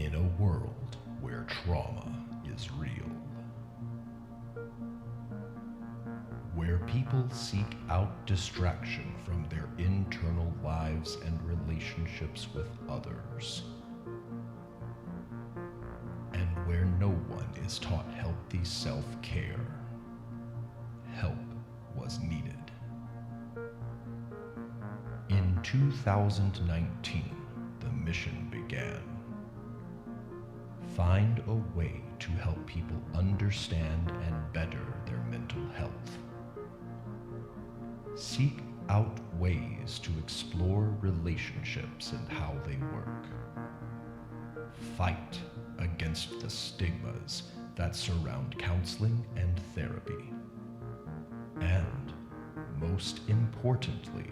in a world where trauma is real, where people seek out distraction from their internal lives and relationships with others, and where no one is taught healthy self-care, help was needed. In 2019, the mission began. Find a way to help people understand and better their mental health. Seek out ways to explore relationships and how they work. Fight against the stigmas that surround counseling and therapy. And, most importantly,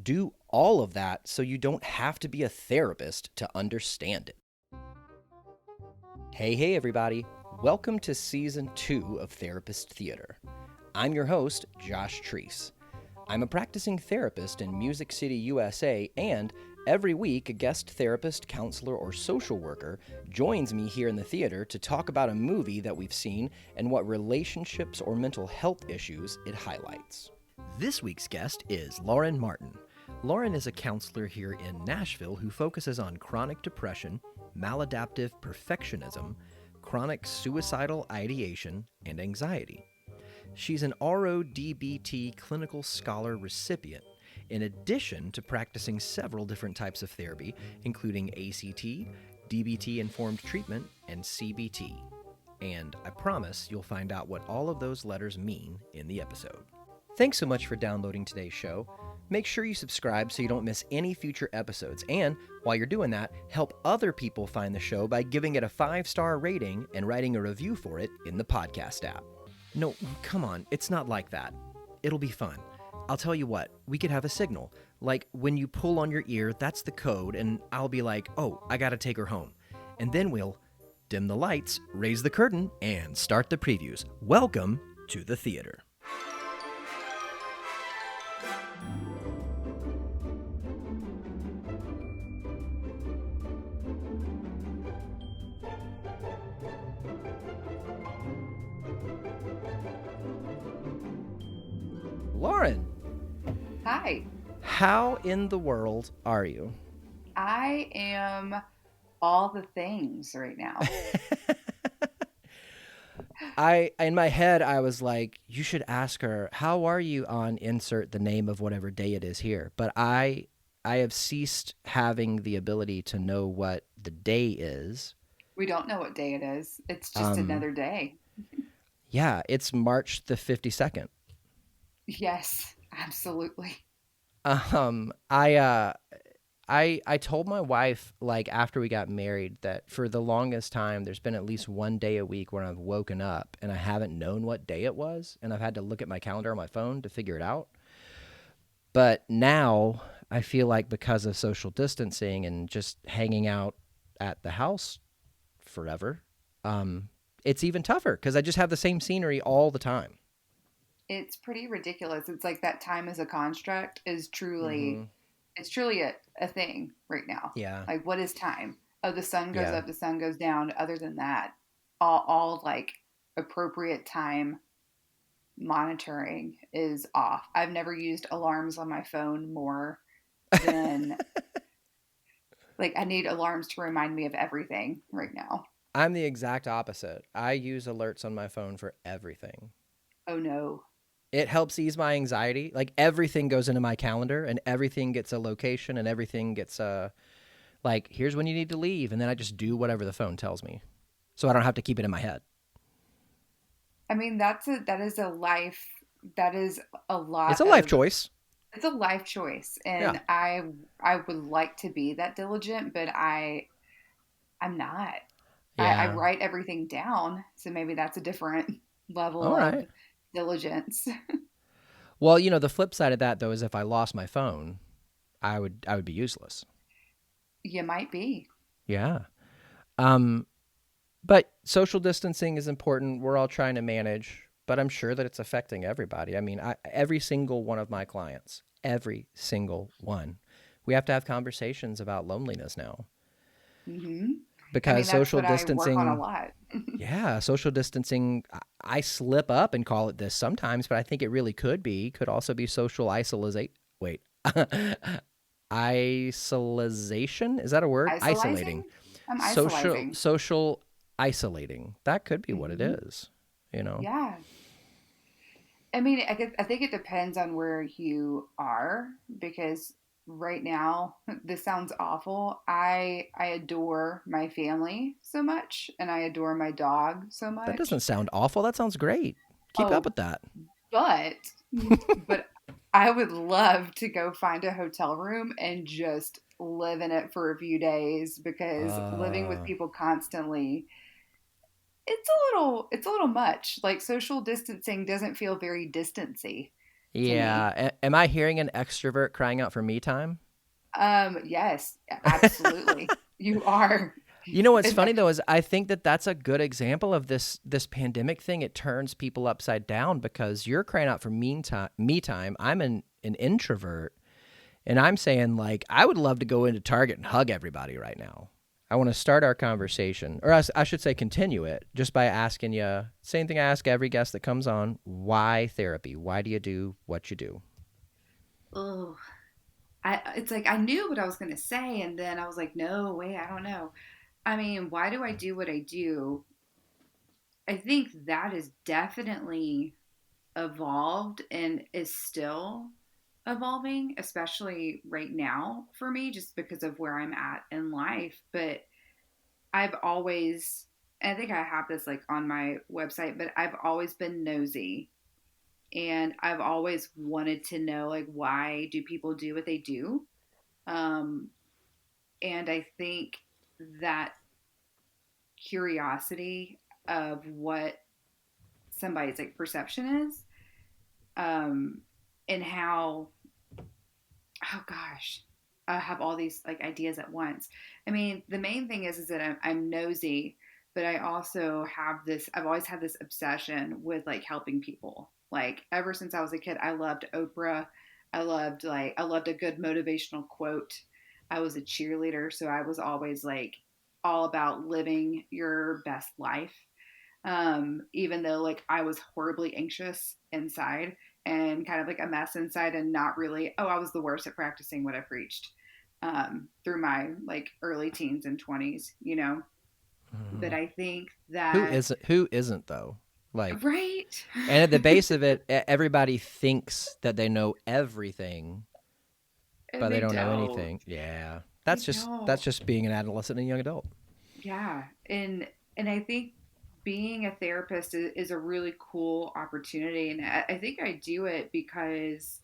do all of that so you don't have to be a therapist to understand it. Hey everybody. Welcome to Season 2 of Therapist Theater. I'm your host, Josh Treese. I'm a practicing therapist in Music City, USA, and every week a guest therapist, counselor, or social worker joins me here in the theater to talk about a movie that we've seen and what relationships or mental health issues it highlights. This week's guest is Lauren Martin. Lauren is a counselor here in Nashville who focuses on chronic depression, maladaptive perfectionism, chronic suicidal ideation, and anxiety. She's an RO-DBT Clinical Scholar Recipient, in addition to practicing several different types of therapy, including ACT, DBT-Informed Treatment, and CBT. And I promise you'll find out what all of those letters mean in the episode. Thanks so much for downloading today's show. Make sure you subscribe so you don't miss any future episodes. And while you're doing that, help other people find the show by giving it a 5-star rating and writing a review for it in the podcast app. No, come on, it's not like that. It'll be fun. I'll tell you what, we could have a signal. Like when you pull on your ear, that's the code, and I'll be like, oh, I gotta take her home. And then we'll dim the lights, raise the curtain, and start the previews. Welcome to the theater. Lauren. Hi. How in the world are you? I am all the things right now. In my head, I was like, you should ask her, how are you on insert the name of whatever day it is here. But I have ceased having the ability to know what the day is. We don't know what day it is. It's just another day. Yeah, it's March the 52nd. Yes, absolutely. I told my wife, like, after we got married, that for the longest time, there's been at least one day a week where I've woken up and I haven't known what day it was, and I've had to look at my calendar on my phone to figure it out. But now I feel like because of social distancing and just hanging out at the house forever, it's even tougher because I just have the same scenery all the time. It's pretty ridiculous. It's like that time as a construct is truly, it's truly a thing right now. Yeah. Like, what is time? Oh, the sun goes up, the sun goes down. Other than that, all like appropriate time monitoring is off. I've never used alarms on my phone more than like I need alarms to remind me of everything right now. I'm the exact opposite. I use alerts on my phone for everything. Oh no. It helps ease my anxiety. Like everything goes into my calendar and everything gets a location and everything gets like, here's when you need to leave. And then I just do whatever the phone tells me. So I don't have to keep it in my head. I mean, that is a life choice. It's a life choice. And yeah. I would like to be that diligent, but I'm not. Yeah. I write everything down. So maybe that's a different level of diligence. Well, you know, the flip side of that though is if I lost my phone, I would be useless. You might be. Yeah. But social distancing is important. We're all trying to manage, but I'm sure that it's affecting everybody. I mean, every single one of my clients, every single one, we have to have conversations about loneliness now. Mm-hmm. I mean, because that's social what I work on a distancing, lot. yeah, social distancing, I slip up and call it this sometimes, but I think it really could also be social isolation. Wait, isolation? Is that a word? Isolating? Isolating. I'm Social, isolating. social isolating. That could be what it Mm-hmm. is, you know? Yeah. I mean, I think it depends on where you are because right now, this sounds awful. I adore my family so much and I adore my dog so That doesn't much. sound awful. That sounds great. Keep up Oh, with that. but but I would love to go find a hotel room and just live in it for a few days because living with Uh, people constantly, it's a little much. Like social distancing doesn't feel very distancy to me. yeah. Am I hearing an extrovert crying out for me time? Yes, absolutely. You are You know what's an funny ex- though is I think that that's a good example of this pandemic thing. It turns people upside down because you're crying out for me time. I'm an introvert, and I'm saying like I would love to go into Target and hug everybody right now. I want to start our conversation, or I should say, continue it, just by asking you same thing I ask every guest that comes on: why therapy? Why do you do what you do? oh, it's like I knew what I was going to say and then I was like, no, wait, I don't know. I mean, why do I do what I do? I think that is definitely evolved and is still evolving, especially right now for me, just because of where I'm at in life. But I've always, and I think I have this like on my website, but I've always been nosy and I've always wanted to know like why do people do what they do? Um, and I think that curiosity of what somebody's like perception is, um, and how, oh gosh, I have all these like ideas at once. I mean, the main thing is that I'm nosy, but I also have this. I've always had this obsession with like helping people. Like ever since I was a kid, I loved Oprah. I loved a good motivational quote. I was a cheerleader, so I was always like all about living your best life. Even though like I was horribly anxious inside and kind of like a mess inside and not really, I was the worst at practicing what I preached through my like early teens and 20s, you know. But Mhm. I think that, Who isn't though? Like, right? and at the base of it, everybody thinks that they know everything, but And they they don't know don't. anything. Yeah. They That's don't. just being an adolescent and young adult. Yeah. And I think being a therapist is a really cool opportunity. And I think I do it because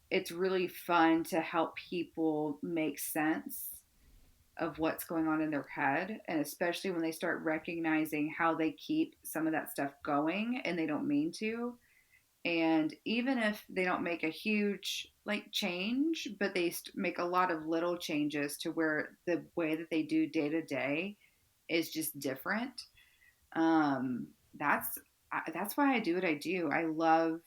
it's really fun to help people make sense of what's going on in their head, and especially when they start recognizing how they keep some of that stuff going and they don't mean to. And even if they don't make a huge like change, but they make a lot of little changes to where the way that they do day to day is just different. um that's that's why I do what I do. I love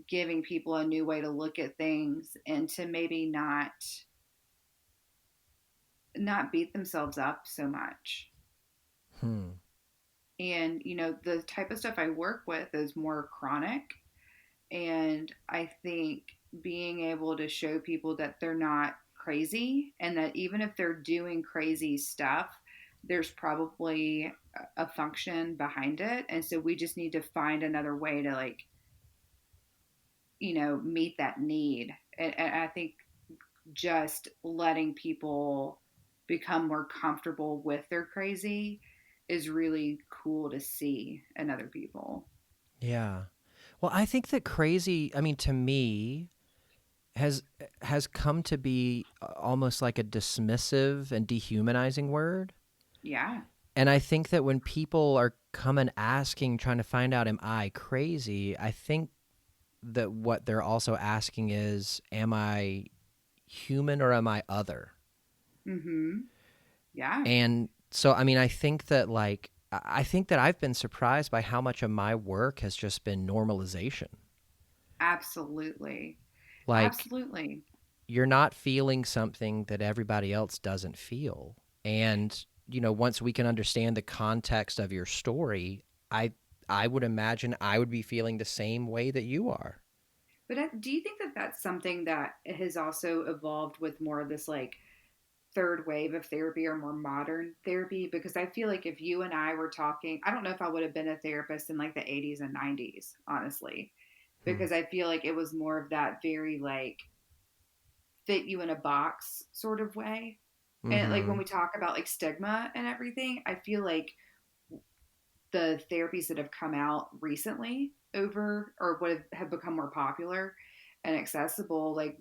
giving people a new way to look at things and to maybe not beat themselves up so much. Hmm. And you know, the type of stuff I work with is more chronic, and I think being able to show people that they're not crazy and that even if they're doing crazy stuff, there's probably a function behind it, and so we just need to find another way to like, you know, meet that need. And I think just letting people become more comfortable with their crazy is really cool to see in other people. Yeah. Well, I think that crazy, I mean, to me, has has come to be almost like a dismissive and dehumanizing word. Yeah. And I think that when people are coming asking, trying to find out, am I crazy? I think that what they're also asking is, am I human or am I other? Mhm. Yeah. And so, I mean, I think that I think that I've been surprised by how much of my work has just been normalization. Absolutely. Like, Absolutely. you're not feeling something that everybody else doesn't feel. And, once we can understand the context of your story, I I would imagine I would be feeling the same way that you are. But do you think that that's something that has also evolved with more of this like third wave of therapy or more modern therapy? Because I feel like if you and I were talking, I don't know if I would have been a therapist in like the 80s and 90s, honestly, Hmm. because I feel like it was more of that very like fit you in a box sort of way. And like when Mm-hmm. we talk about like stigma and everything, I feel like the therapies that have come out recently over or what have become more popular and accessible, like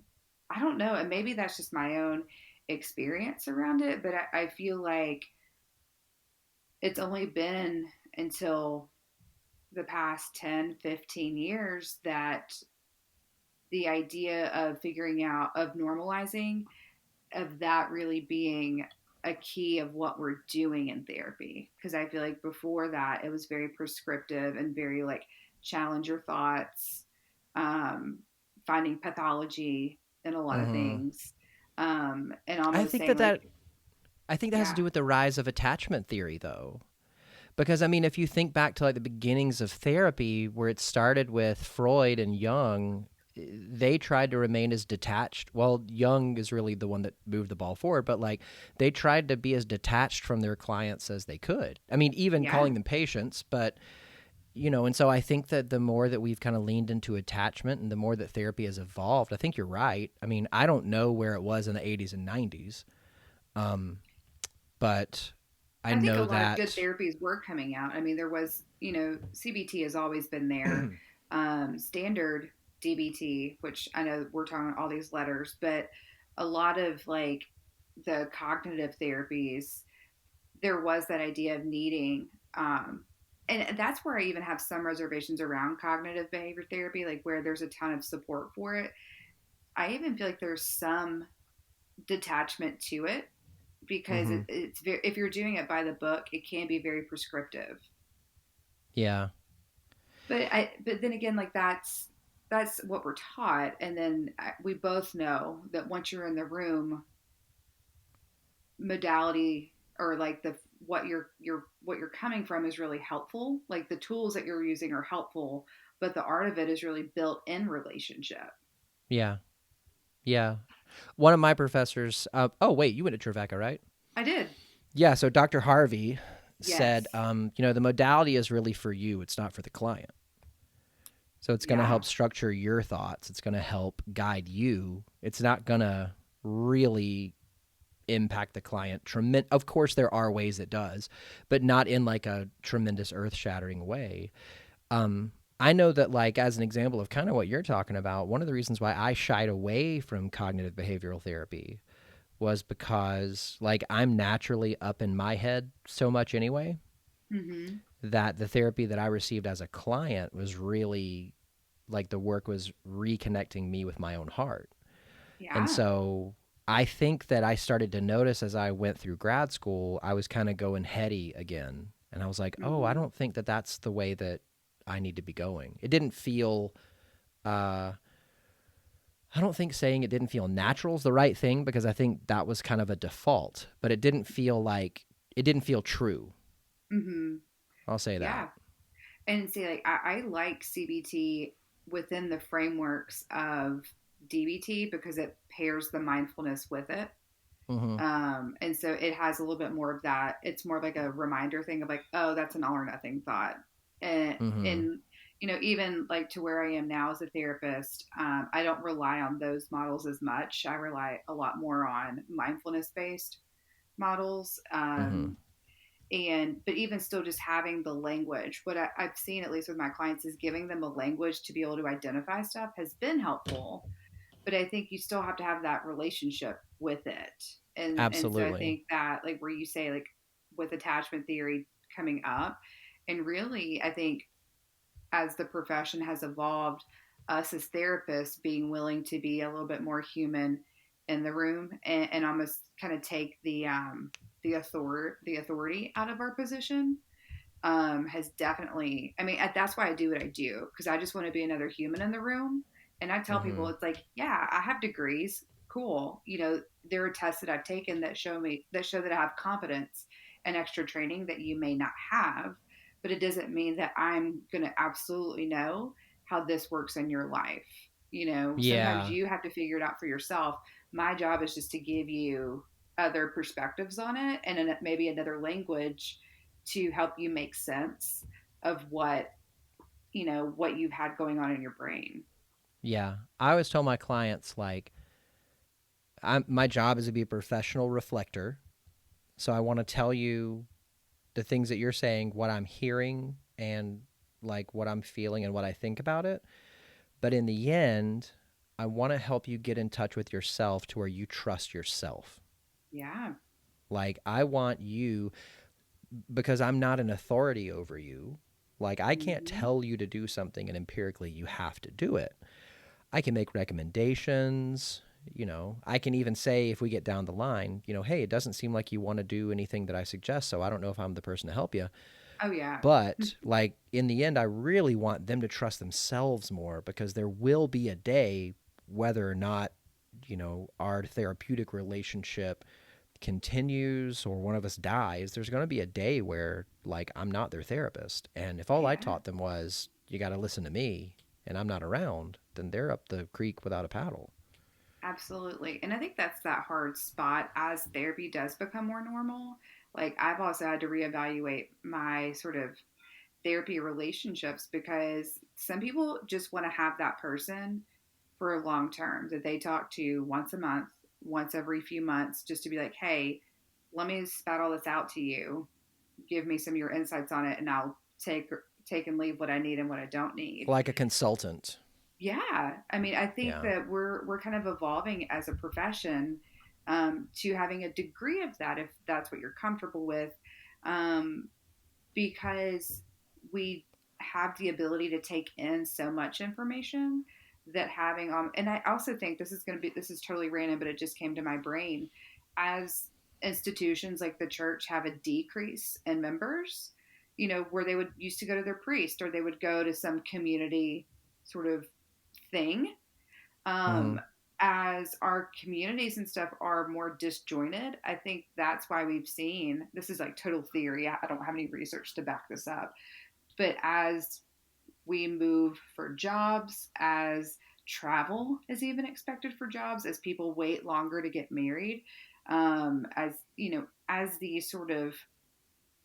I don't know, and maybe that's just my own experience around it, but I feel like it's only been until the past 10, 15 years that the idea of figuring out of normalizing of that really being a key of what we're doing in therapy. Because I feel like before that, it was very prescriptive and very like challenge your thoughts, um, finding pathology in a lot of Mm-hmm. things, and I almost think saying that like, that I think that has to yeah, do with the rise of attachment theory, though. Because I mean, if you think back to like the beginnings of therapy, where it started with Freud and Jung, they tried to remain as detached. Well, Jung is really the one that moved the ball forward, but like they tried to be as detached from their clients as they could. I mean, even yeah, calling them patients, but and so I think that the more that we've kind of leaned into attachment and the more that therapy has evolved, I think you're right. I mean, I don't know where it was in the 80s and 90s, um, but I I think a know lot of good that. therapies were coming out. I mean, there was, CBT has always been there. Standard DBT, which I know we're talking all these letters, but a lot of like the cognitive therapies, there was that idea of needing, and that's where I even have some reservations around cognitive behavior therapy, like where there's a ton of support for it. I even feel like there's some detachment to it because Hmm. it's very, if you're doing it by the book, it can be very prescriptive. Yeah. But then again, like that's what we're taught, and then we both know that once you're in the room, modality or like the what you're coming from is really helpful. Like the tools that you're using are helpful, but the art of it is really built in relationship. Yeah. Yeah. One of my professors, oh, wait, you went to Trevecca, right? I did. Yeah. So Dr. Harvey said, Yes. the modality is really for you, it's not for the client. So it's going to Yeah. help structure your thoughts, it's going to help guide you. It's not going to really impact the client. Of course, there are ways it does, but not in like a tremendous earth shattering way. Um, I know that, like, as an example of kind of what you're talking about, one of the reasons why I shied away from cognitive behavioral therapy was because, like, I'm naturally up in my head so much anyway Mm-hmm. that the therapy that I received as a client was really like the work was reconnecting me with my own heart. And Yeah. so I think that I started to notice as I went through grad school, I was kind of going heady again. And I was like, oh, I Mm-hmm. don't think that that's the way that I need to be going. It didn't feel, uh, I don't think saying it didn't feel natural is the right thing because I think that was kind of a default, but it didn't feel true. Mm-hmm. I'll say that. Yeah. And see, like I like CBT within the frameworks of DBT because it pairs the mindfulness with it. Mm-hmm. And so it has a little bit more of that. It's more like a reminder thing of like, oh, that's an all or nothing thought. Mm-hmm. And even like to where I am now as a therapist, I don't rely on those models as much. I rely a lot more on mindfulness based models. Mm-hmm. And but even still, just having the language, what I've seen at least with my clients is giving them a language to be able to identify stuff has been helpful, but I think you still have to have that relationship with it. And so I Absolutely. think that like where you say like with attachment theory coming up, and really I think as the profession has evolved, us as therapists being willing to be a little bit more human in the room and almost kind of take the authority out of our position has definitely, I mean, that's why I do what I do, because I just want to be another human in the room. And I tell people, Mm-hmm. it's like, yeah, I have degrees. cool. You know, there are tests that I've taken that show that I have competence and extra training that you may not have, but it doesn't mean that I'm going to absolutely know how this works in your life. You know, sometimes Yeah. you have to figure it out for yourself. My job is just to give you other perspectives on it and maybe another language to help you make sense of what, you know, what you've had going on in your brain. Yeah. I always tell my clients, like, my job is to be a professional reflector. So I want to tell you the things that you're saying, what I'm hearing, and like what I'm feeling and what I think about it. But in the end, I want to help you get in touch with yourself to where you trust yourself. Yeah. Like, I want you, because I'm not an authority over you. Like, I can't Mm-hmm. tell you to do something and empirically you have to do it. I can make recommendations. I can even say, if we get down the line, hey, it doesn't seem like you want to do anything that I suggest, so I don't know if I'm the person to help you. Oh yeah. But like, in the end, I really want them to trust themselves more, because there will be a day, whether or not, our therapeutic relationship continues or one of us dies, there's going to be a day where, like, I'm not their therapist. And if all I Yeah. taught them was, you got to listen to me, and I'm not around, then they're up the creek without a paddle. Absolutely. And I think that's that hard spot as therapy does become more normal. Like I've also had to reevaluate my sort of therapy relationships because some people just want to have that person for a long term that they talk to once a month, once every few months, just to be like, hey, let me spat all this out to you. Give me some of your insights on it and I'll take and leave what I need and what I don't need. Like a consultant. Yeah, I mean, I think Yeah. that we're kind of evolving as a profession to having a degree of that, if that's what you're comfortable with, um, because we have the ability to take in so much information that having and I also think this is totally random, but it just came to my brain as institutions like the church have a decrease in members, you know, where they would used to go to their priest or they would go to some community sort of thing. Mm-hmm. Um, as our communities and stuff are more disjointed, I think that's why we've seen this is like total theory. I don't have any research to back this up, but as we move for jobs, as travel is even expected for jobs, as people wait longer to get married, as you know, as these sort of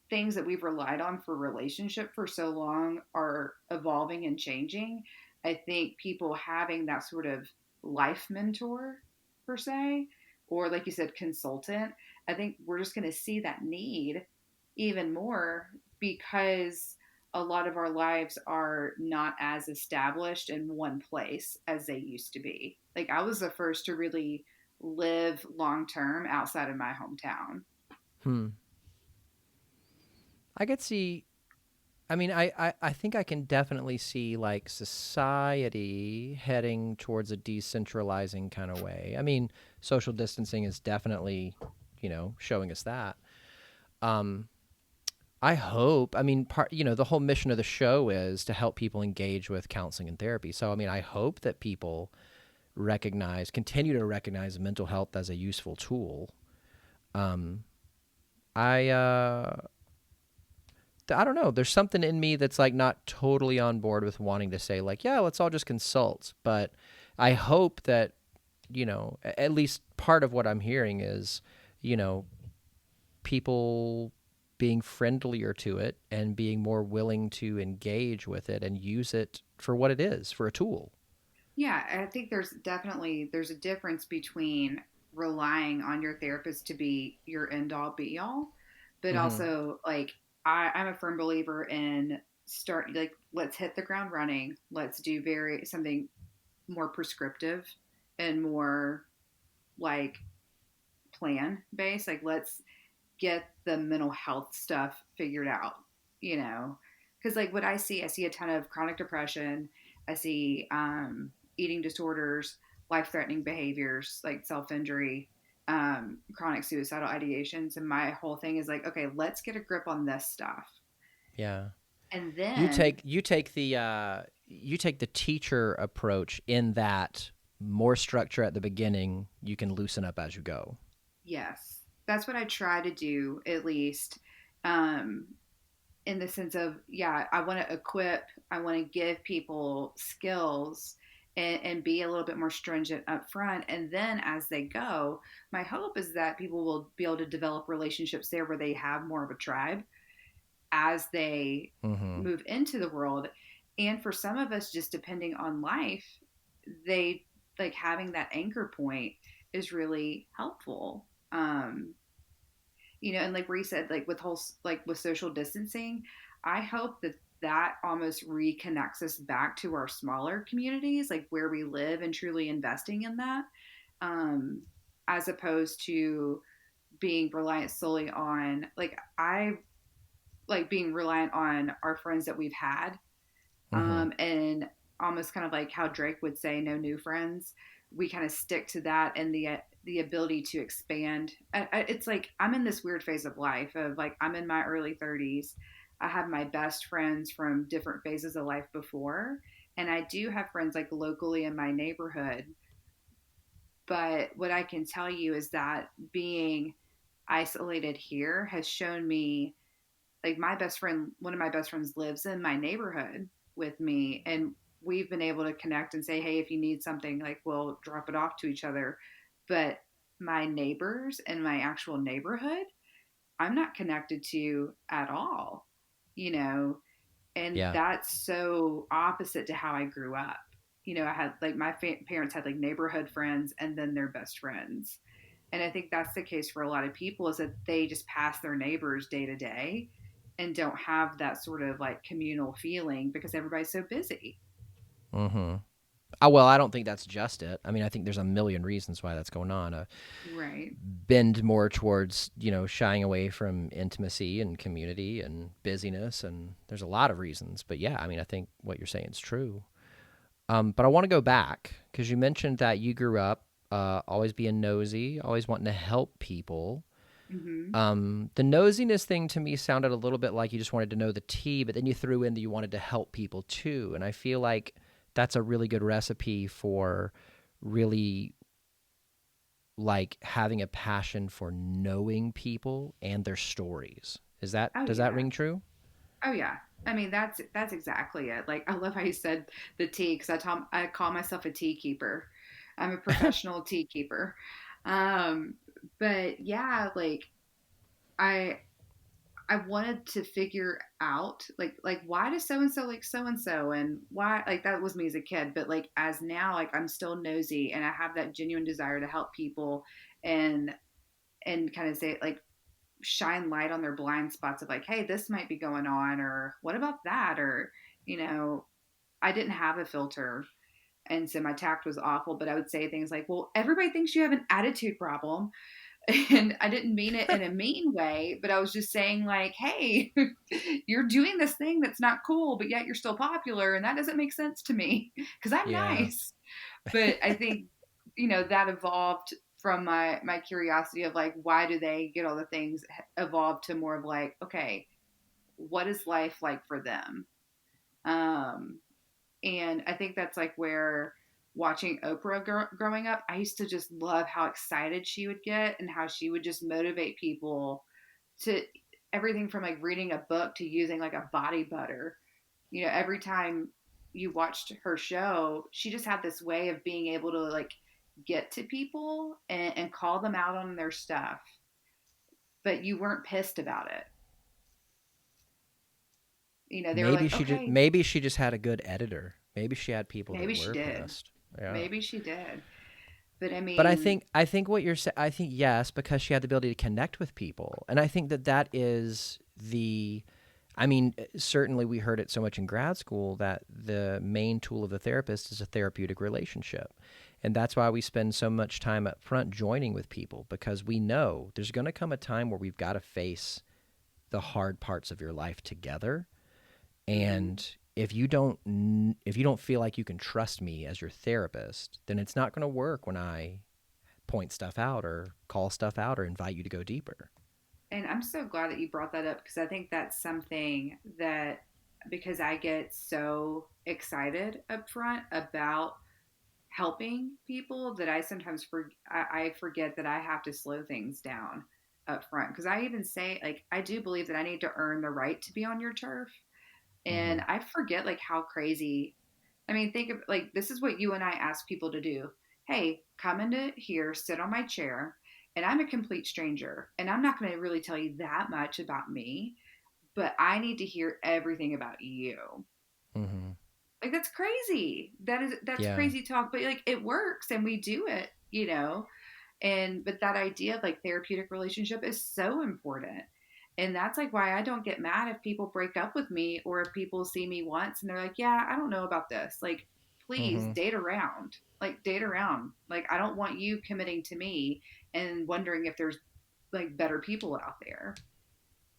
things that we've relied on for relationship for so long are evolving and changing, I think people having that sort of life mentor per se, or like you said, consultant, I think we're just going to see that need even more because a lot of our lives are not as established in one place as they used to be. Like I was the first to really live long term outside of my hometown. Hmm. I could see. I mean, I think I can definitely see, like, society heading towards a decentralizing kind of way. I mean, social distancing is definitely, showing us that. Um, I hope. I mean, the whole mission of the show is to help people engage with counseling and therapy. So, I mean, I hope that people continue to recognize mental health as a useful tool. Um, I I don't know. There's something in me that's, like, not totally on board with wanting to say, like, yeah, let's all just consult. But I hope that, at least part of what I'm hearing is, you know, people being friendlier to it and being more willing to engage with it and use it for what it is, for a tool. Yeah, I think there's a difference between relying on your therapist to be your end all be all, but Mm-hmm. also like I'm a firm believer in start like let's hit the ground running. Let's do very something more prescriptive and more like plan based. Like let's get the mental health stuff figured out, you know? Because, like, what I see a ton of chronic depression, I see eating disorders, life threatening behaviors like self injury, chronic suicidal ideations. And my whole thing is like, okay, let's get a grip on this stuff. Yeah. And You then, take you take the teacher approach in that more structure at the beginning, you can loosen up as you go. Yes. That's what I try to do, at least. Um, in the sense of, yeah, I want to equip, I want to give people skills and be a little bit more stringent up front. And then as they go, my hope is that people will be able to develop relationships there where they have more of a tribe as they Mm-hmm. move into the world. And for some of us, just depending on life, they like having that anchor point is really helpful. And like Bree said, like with social distancing, I hope that that almost reconnects us back to our smaller communities, like where we live, and truly investing in that, um, as opposed to being reliant solely on I like being reliant on our friends that we've had, Mm-hmm. and almost kind of like how Drake would say, "No new friends." We kind of stick to that, and the ability to expand. It's like I'm in this weird phase of life of like I'm in my early 30s. I have my best friends from different phases of life before, and I do have friends like locally in my neighborhood. But what I can tell you is that being isolated here has shown me, like, my best friend, one of my best friends lives in my neighborhood with me, and we've been able to connect and say, hey, if you need something, like, we'll drop it off to each other. But my neighbors in my actual neighborhood, I'm not connected to at all, you know, and Yeah. that's so opposite to how I grew up. I had like my parents had like neighborhood friends and then their best friends. And I think that's the case for a lot of people, is that they just pass their neighbors day to day and don't have that sort of like communal feeling because everybody's so busy. Mm-hmm. Oh, well, I don't think that's just it. I mean, I think there's a million reasons why that's going on. Right. Bend more towards, shying away from intimacy and community and busyness. And there's a lot of reasons. But yeah, I mean, I think what you're saying is true. But I want to go back because you mentioned that you grew up always being nosy, always wanting to help people. Mm-hmm. The nosiness thing to me sounded a little bit like you just wanted to know the tea, but then you threw in that you wanted to help people too. And I feel like that's a really good recipe for really like having a passion for knowing people and their stories. Oh Does that yeah. ring true? Oh yeah. I mean, that's exactly it. Like, I love how you said the tea, because I call myself a tea keeper. I'm a professional tea keeper. Um, but yeah, like I I wanted to figure out like why does so and so like so and so, and why, like, that was me as a kid, but like as now, like, I'm still nosy and I have that genuine desire to help people, and kind of say like shine light on their blind spots of like, hey, this might be going on, or what about that, or you know I didn't have a filter, and so my tact was awful, but I would say things like, well, everybody thinks you have an attitude problem. And I didn't mean it in a mean way, but I was just saying like, hey, you're doing this thing that's not cool, but yet you're still popular, and that doesn't make sense to me because I'm Yeah. nice. But I think that evolved from my curiosity of like, why do they get all the things, evolved to more of like, okay, what is life like for them? um and I think that's like where, watching Oprah growing up, I used to just love how excited she would get and how she would just motivate people to everything from like reading a book to using like a body butter. Every time you watched her show, she just had this way of being able to like get to people and call them out on their stuff, but you weren't pissed about it. They were like, okay, Maybe she just had a good editor. Maybe she had people that maybe she were did. pissed. Yeah. Maybe she did. But I But mean, I think what you're saying, I think yes, because she had the ability to connect with people, and I think that is the. I mean, certainly we heard it so much in grad school that the main tool of the therapist is a therapeutic relationship, and that's why we spend so much time up front joining with people, because we know there's going to come a time where we've got to face the hard parts of your life together. mm-hmm. And if you don't feel like you can trust me as your therapist, then it's not going to work when I point stuff out or call stuff out or invite you to go deeper. And I'm so glad that you brought that up, because I think that's something that, because I get so excited up front about helping people that I sometimes I forget that I have to slow things down up front. Because I even say, like, I do believe that I need to earn the right to be on your turf. Mm-hmm. And I forget, like, how crazy. I mean, think of, like, this is what you and I ask people to do. Hey, come into here, sit on my chair, and I'm a complete stranger. And I'm not going to really tell you that much about me, but I need to hear everything about you. Mm-hmm. Like, that's crazy. That's Yeah. crazy talk, but like it works and we do it, you know. And but that idea of like therapeutic relationship is so important. And that's like why I don't get mad if people break up with me or if people see me once and they're like, "Yeah, I don't know about this." Like, please Mm-hmm. date around. Like, date around. Like, I don't want you committing to me and wondering if there's like better people out there.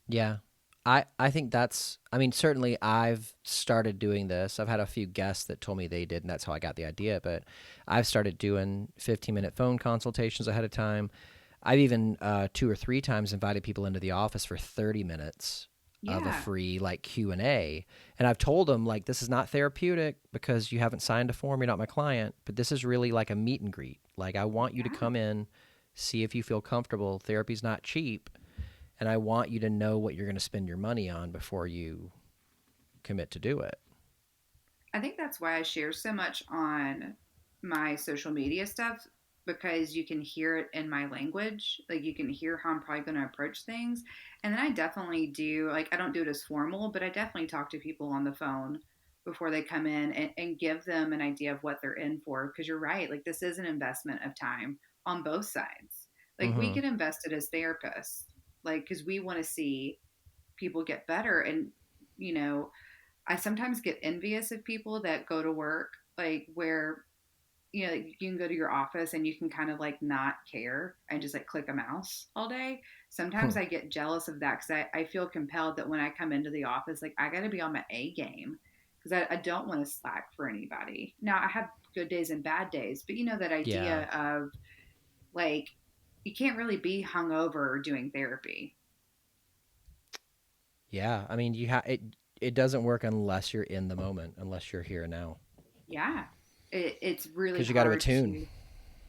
Yeah. I think that's, I mean, certainly I've started doing this. I've had a few guests that told me they did, and that's how I got the idea. But I've started doing 15-minute phone consultations ahead of time. I've even 2 or 3 times invited people into the office for 30 minutes of a Yeah. free like Q&A. And I've told them, like, this is not therapeutic because you haven't signed a form, you're not my client, but this is really like a meet and greet. Like, I want you to Yeah. come in, see if you feel comfortable. Therapy's not cheap, and I want you to know what you're going to spend your money on before you commit to do it. I think that's why I share so much on my social media stuff because you can hear it in my language. Like, you can hear how I'm probably going to approach things. And then I definitely do, like, I don't do it as formal, but I definitely talk to people on the phone before they come in and give them an idea of what they're in for. Because you're right. Like, this is an investment of time on both sides. Like, we Mm-hmm. get invested as therapists, like, because we want to see people get better. And, you know, I sometimes get envious of people that go to work, like, where, you know, you can go to your office and you can kind of like not care and just like click a mouse all day. Sometimes I get jealous of that because I feel compelled that when I come into the office, like, I got to be on my A game because I don't want to slack for anybody. Now, I have good days and bad days, but you know, that Yeah. idea of like, you can't really be hungover doing therapy. Yeah. I mean, it doesn't work unless you're in the moment, unless you're here now. Yeah. It's really Because you got to hard attune. to.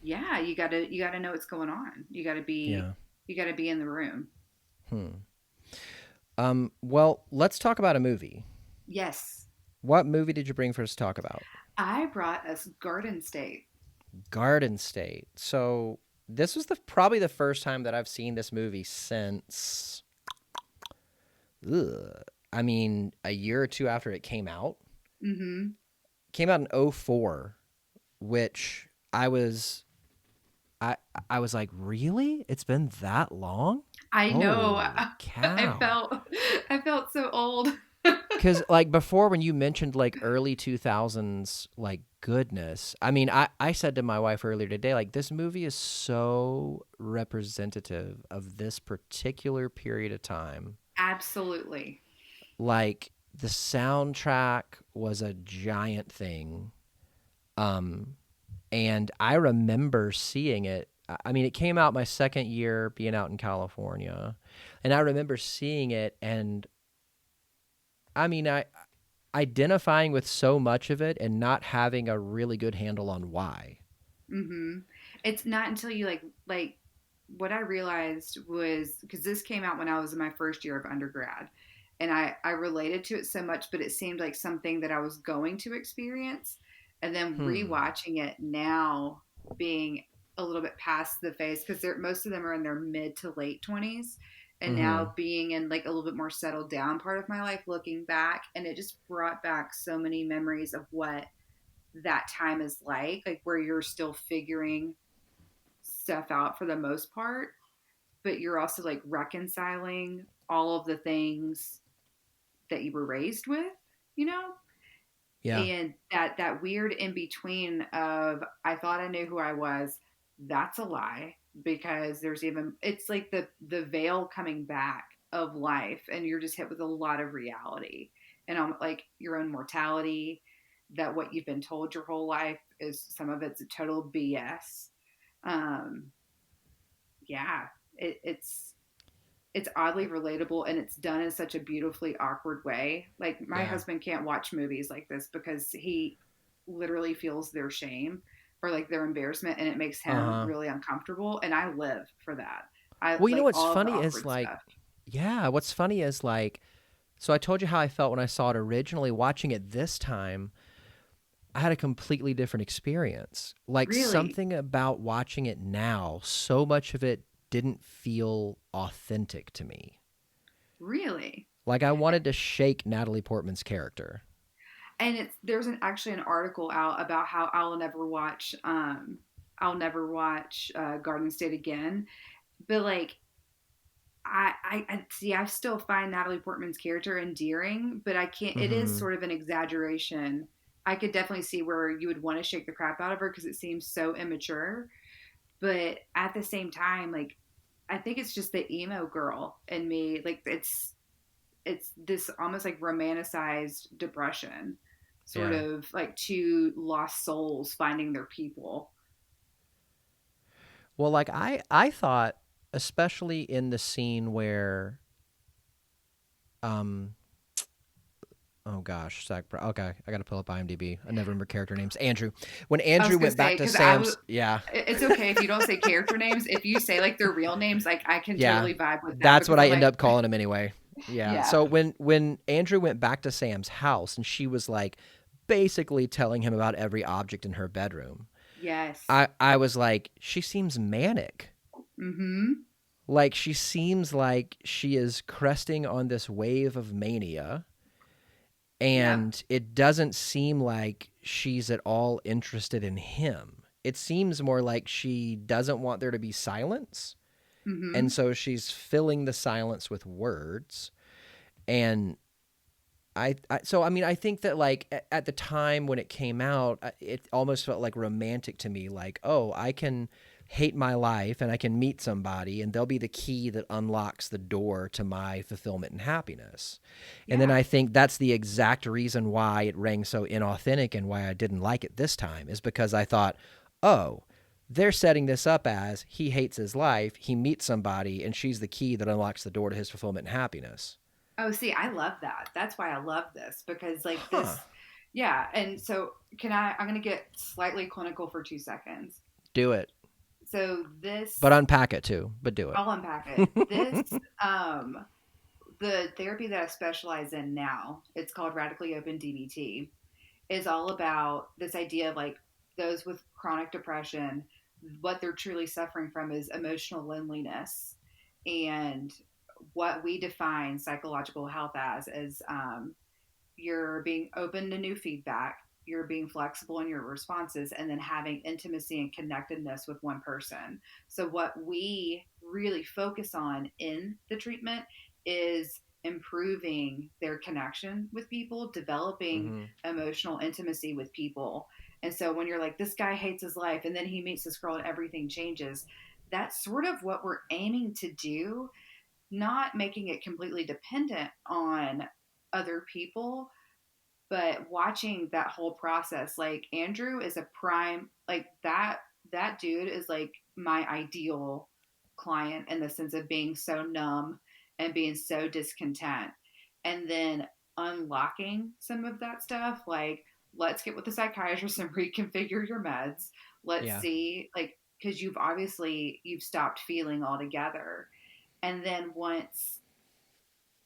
Yeah, you gotta know what's going on. Yeah. You gotta be in the room. Hmm. Well, let's talk about a movie. Yes, What movie did you bring for us to talk about? I brought us Garden State. Garden State. So this was probably the first time that I've seen this movie since, ugh, I mean, a year or two after it came out. Mm-hmm. Came out in '04, which I I was like, really? It's been that long? I know. Holy I cow. felt I felt so old. Because like before, when you mentioned like early 2000s, like goodness, I mean, I said to my wife earlier today, like, this movie is so representative of this particular period of time. Absolutely. Like, the soundtrack was a giant thing. Um, and I remember seeing it. I mean, it came out my second year being out in California, and I remember seeing it, and I mean, I identifying with so much of it and not having a really good handle on why. Mm-hmm. It's not until you like what I realized was because this came out when I was in my first year of undergrad, and I related to it so much, but it seemed like something that I was going to experience, and then Hmm. rewatching it now, being a little bit past the phase because they're most of them are in their mid to late 20s, and Mm-hmm. now being in like a little bit more settled down part of my life, looking back, and it just brought back so many memories of what that time is like where you're still figuring stuff out for the most part, but you're also like reconciling all of the things that you were raised with, you know? Yeah. And that weird in between of I thought I knew who I was, that's a lie because there's even it's like the veil coming back of life and you're just hit with a lot of reality and like your own mortality, that what you've been told your whole life is some of it's a total BS. um yeah, it's oddly relatable and it's done in such a beautifully awkward way. Like, my Yeah. husband can't watch movies like this because he literally feels their shame or like their embarrassment, and it makes him Uh-huh. really uncomfortable. And I live for that. I Well, you know like what's all of the funny is awkward like, stuff. yeah, what's funny is like, so I told you how I felt when I saw it originally. Watching it this time, I had a completely different experience. Like Really, something about watching it now, so much of it didn't feel authentic to me. really. Like I wanted to shake Natalie Portman's character. And there's actually an article out about how I'll never watch Garden State again. But like I see, I still find Natalie Portman's character endearing, but I can't. It is Mm-hmm. sort of an exaggeration. I could definitely see where you would want to shake the crap out of her because it seems so immature. But at the same time, like I think it's just the emo girl in me. Like it's this almost like romanticized depression, sort Yeah. of like two lost souls finding their people. Well, like I thought, especially in the scene where, um, oh gosh, Zach. Okay, I got to pull up IMDb. I never remember character names. Andrew. When I was Andrew gonna went say back to because I was. Sam's, yeah, It's okay if you don't say character names. If you say like their real names, like I can yeah, totally vibe with that that's what because I I'm end like, up calling him anyway. Yeah. yeah, So when Andrew went back to Sam's house and she was like basically telling him about every object in her bedroom, yes, I was like, she seems manic. mm-hmm, Like she seems like she is cresting on this wave of mania, yep, and it doesn't seem like she's at all interested in him. It seems more like she doesn't want there to be silence, and mm-hmm, so she's filling the silence with words. And so I mean, I think that like at the time when it came out, it almost felt like romantic to me. Like, oh, I can hate my life and I can meet somebody and they'll be the key that unlocks the door to my fulfillment and happiness. And then yeah. I think that's the exact reason why it rang so inauthentic and why I didn't like it this time, is because I thought, oh, they're setting this up as he hates his life, he meets somebody, and she's the key that unlocks the door to his fulfillment and happiness. Oh, see, I love that. That's why I love this because like Huh. this, yeah. And so can I? I'm gonna get slightly clinical for 2 seconds. Do it. So But this, unpack it too. But do I'll unpack it. This, it. um, the therapy that I specialize in now, it's called Radically Open DBT, is all about this idea of like those with chronic depression, what they're truly suffering from is emotional loneliness. And what we define psychological health as is you're being open to new feedback, you're being flexible in your responses, and then having intimacy and connectedness with one person. So, what we really focus on in the treatment is improving their connection with people, developing hmm emotional intimacy with people. And so, when you're like, this guy hates his life, and then he meets this girl and everything changes, that's sort of what we're aiming to do, not making it completely dependent on other people, but watching that whole process. Like Andrew is a prime, like that dude is like my ideal client in the sense of being so numb and being so discontent, and then unlocking some of that stuff, like let's get with the psychiatrist and reconfigure your meds. Let's Yeah. see, like, because you've stopped feeling altogether. And then once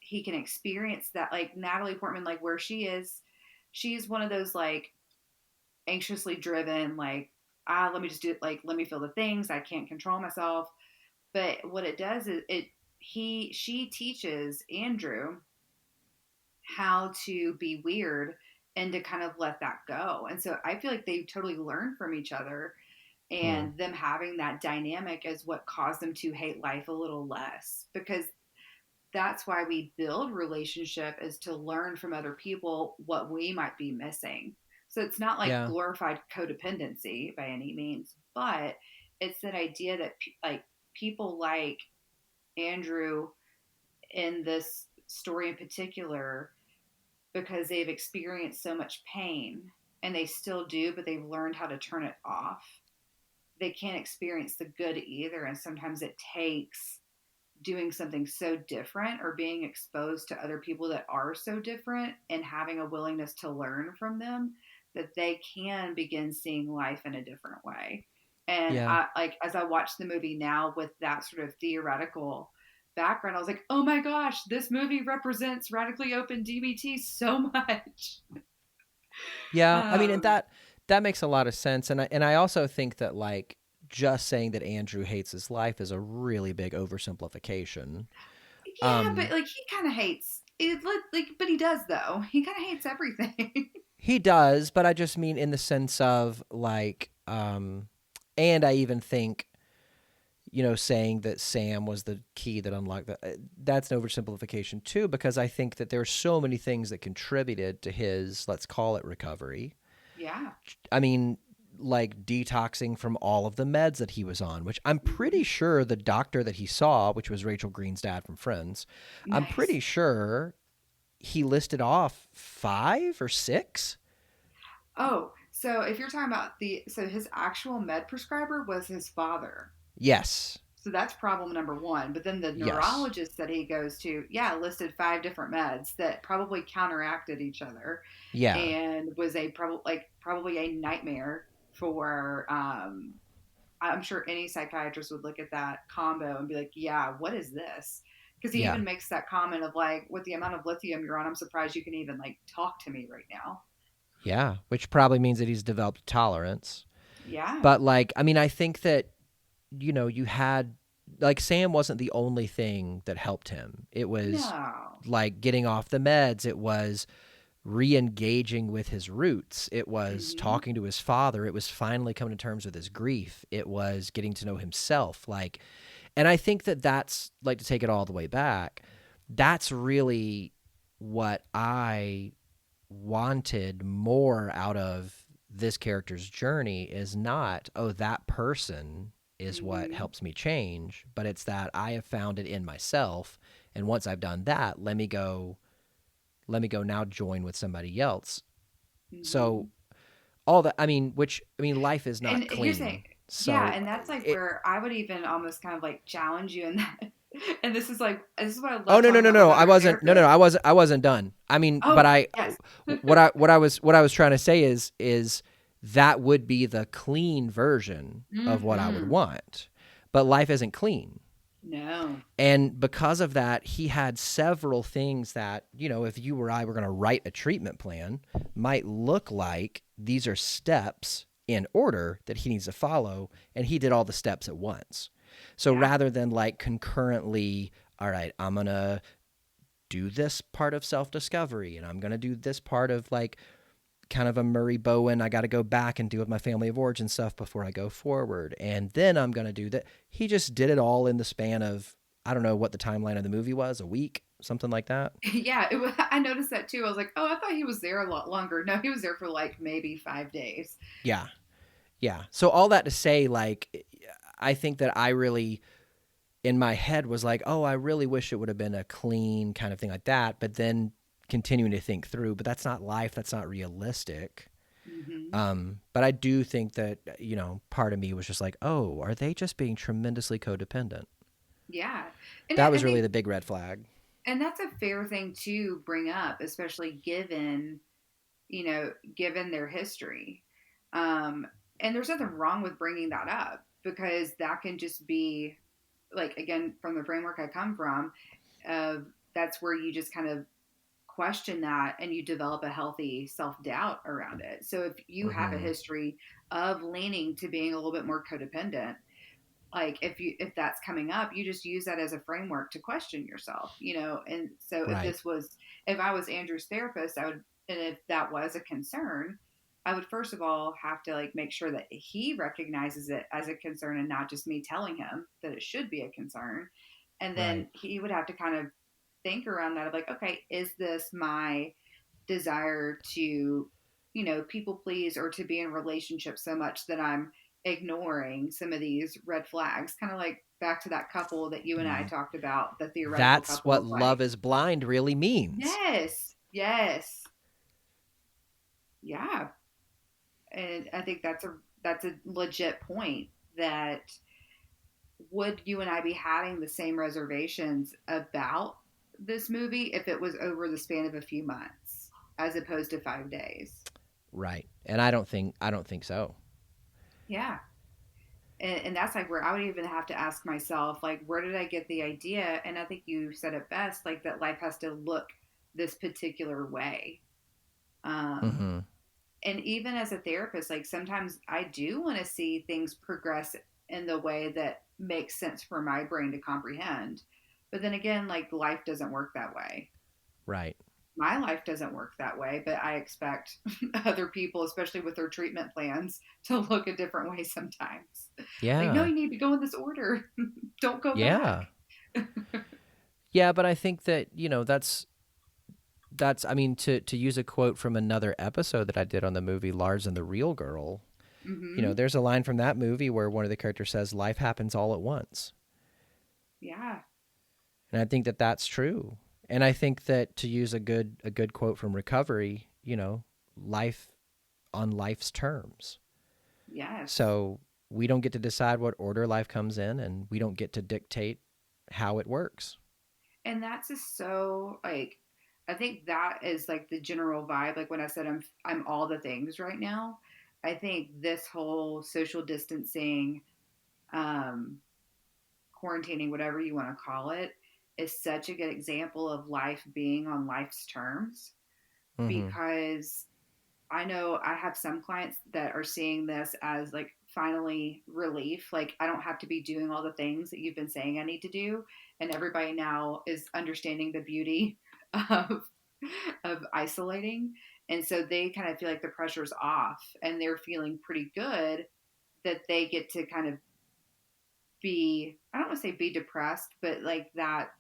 he can experience that, like Natalie Portman, like where she is, she's one of those like anxiously driven, like, let me just do it, like, let me feel the things, I can't control myself. But what it does is she teaches Andrew how to be weird and to kind of let that go. And so I feel like they totally learn from each other, Hmm. and them having that dynamic is what caused them to hate life a little less, because that's why we build relationship, is to learn from other people what we might be missing. So it's not like Yeah. glorified codependency by any means, but it's that idea that like people like Andrew in this story in particular, because they've experienced so much pain, and they still do, but they've learned how to turn it off. They can't experience the good either, and sometimes it takes doing something so different or being exposed to other people that are so different and having a willingness to learn from them that they can begin seeing life in a different way. And Yeah. I, like, as I watch the movie now with that sort of theoretical background, I was like, oh my gosh, this movie represents radically open DBT so much. Yeah. I mean, and Um, that makes a lot of sense. And I also think that like just saying that Andrew hates his life is a really big oversimplification. yeah, but like he kind of hates it, like, but he does though. He kind of hates everything. He does, but I just mean in the sense of like, and I even think, saying that Sam was the key that unlocked that, that's an oversimplification too, because I think that there are so many things that contributed to his, let's call it recovery. Yeah. I mean, like detoxing from all of the meds that he was on, which I'm Mm-hmm. pretty sure the doctor that he saw, which was Rachel Green's dad from Friends, I'm Nice. pretty sure he listed off 5 or 6. Oh, so if you're talking about so his actual med prescriber was his father. Yes. So that's problem number one. But then the Yes. neurologist that he goes to, yeah, listed 5 different meds that probably counteracted each other, Yeah. and was a probably a nightmare for. I'm sure any psychiatrist would look at that combo and be like, yeah, what is this? Because he Yeah. even makes that comment of like, with the amount of lithium you're on, I'm surprised you can even like talk to me right now. Yeah. Which probably means that he's developed tolerance. Yeah. But like, I mean, I think that, you had like Sam wasn't the only thing that helped him. It was No. like getting off the meds. It was re-engaging with his roots. It was Mm-hmm. talking to his father. It was finally coming to terms with his grief. It was getting to know himself. Like, and I think that that's like to take it all the way back. That's really what I wanted more out of this character's journey is not, oh, that person is what Mm-hmm. helps me change, but it's that I have found it in myself. And once I've done that, let me go now join with somebody else. Mm-hmm. So all that, life is And not here's the thing, clean. yeah, So and that's like it, where I would even almost kind of like challenge you in that. And this is what I oh love no, no, talking no, about with no, I other wasn't, no, no, therapists. I wasn't done. I mean, but Oh, yes. what I was trying to say is that would be the clean version of what I would Mm-hmm. want. But life isn't clean. No. And because of that, he had several things that, if you or I were going to write a treatment plan, might look like these are steps in order that he needs to follow. And he did all the steps at once. So Yeah. rather than like concurrently, all right, I'm going to do this part of self discovery and I'm going to do this part of like kind of a Murray Bowen, I got to go back and deal with my family of origin stuff before I go forward. And then I'm going to do that. He just did it all in the span of, I don't know what the timeline of the movie was, a week, something like that. Yeah, it was, I noticed that too. I was like, oh, I thought he was there a lot longer. No, he was there for like maybe 5 days. Yeah. Yeah. So all that to say, like, I think that I really, in my head, was like, oh, I really wish it would have been a clean kind of thing like that. But then continuing to think through, but that's not life. That's not realistic. Mm-hmm. But I do think that, part of me was just like, oh, are they just being tremendously codependent? Yeah. And That I was really think, the big red flag. and that's a fair thing to bring up, especially given their history. Um, and there's nothing wrong with bringing that up because that can just be like, again, from the framework I come from, uh, that's where you just kind of question that and you develop a healthy self-doubt around it. So if you have a Mm-hmm. history of leaning to being a little bit more codependent, like if that's coming up, you just use that as a framework to question yourself. And so Right. if I was Andrew's therapist, I would, and if that was a concern, I would first of all have to like make sure that he recognizes it as a concern and not just me telling him that it should be a concern. And Right. then he would have to kind of think around that of like, okay, is this my desire to, people please or to be in relationships so much that I'm ignoring some of these red flags? Kind of like back to that couple that you and I talked about, the theoretical That's couple what of like, love is blind really means. yes, yes, yeah. And I think that's a legit point that would you and I be having the same reservations about this movie if it was over the span of a few months as opposed to 5 days? Right. And I don't think so. Yeah. And that's like where I would even have to ask myself, like, where did I get the idea? And I think you said it best, like that life has to look this particular way. Um, Mm-hmm. and even as a therapist, like sometimes I do want to see things progress in the way that makes sense for my brain to comprehend. But then again, like life doesn't work that way. Right. My life doesn't work that way, but I expect other people, especially with their treatment plans, to look a different way sometimes. Like, no, Yeah. you need to go in this order. Don't go back. Yeah. Yeah, but I think that, that's I mean, to use a quote from another episode that I did on the movie Lars and the Real Girl, Mm-hmm. there's a line from that movie where one of the characters says life happens all at once. Yeah. And I think that that's true. And I think that, to use a good quote from Recovery, life on life's terms. Yes. So we don't get to decide what order life comes in, and we don't get to dictate how it works. And that's just so like I think that is like the general vibe. Like when I said I'm all the things right now, I think this whole social distancing, um, quarantining, whatever you want to call it, is such a good example of life being on life's terms Mm-hmm. because I know I have some clients that are seeing this as like finally relief. Like I don't have to be doing all the things that you've been saying I need to do. And everybody now is understanding the beauty of isolating. And so they kind of feel like the pressure's off and they're feeling pretty good that they get to kind of be, I don't want to say be depressed, but like that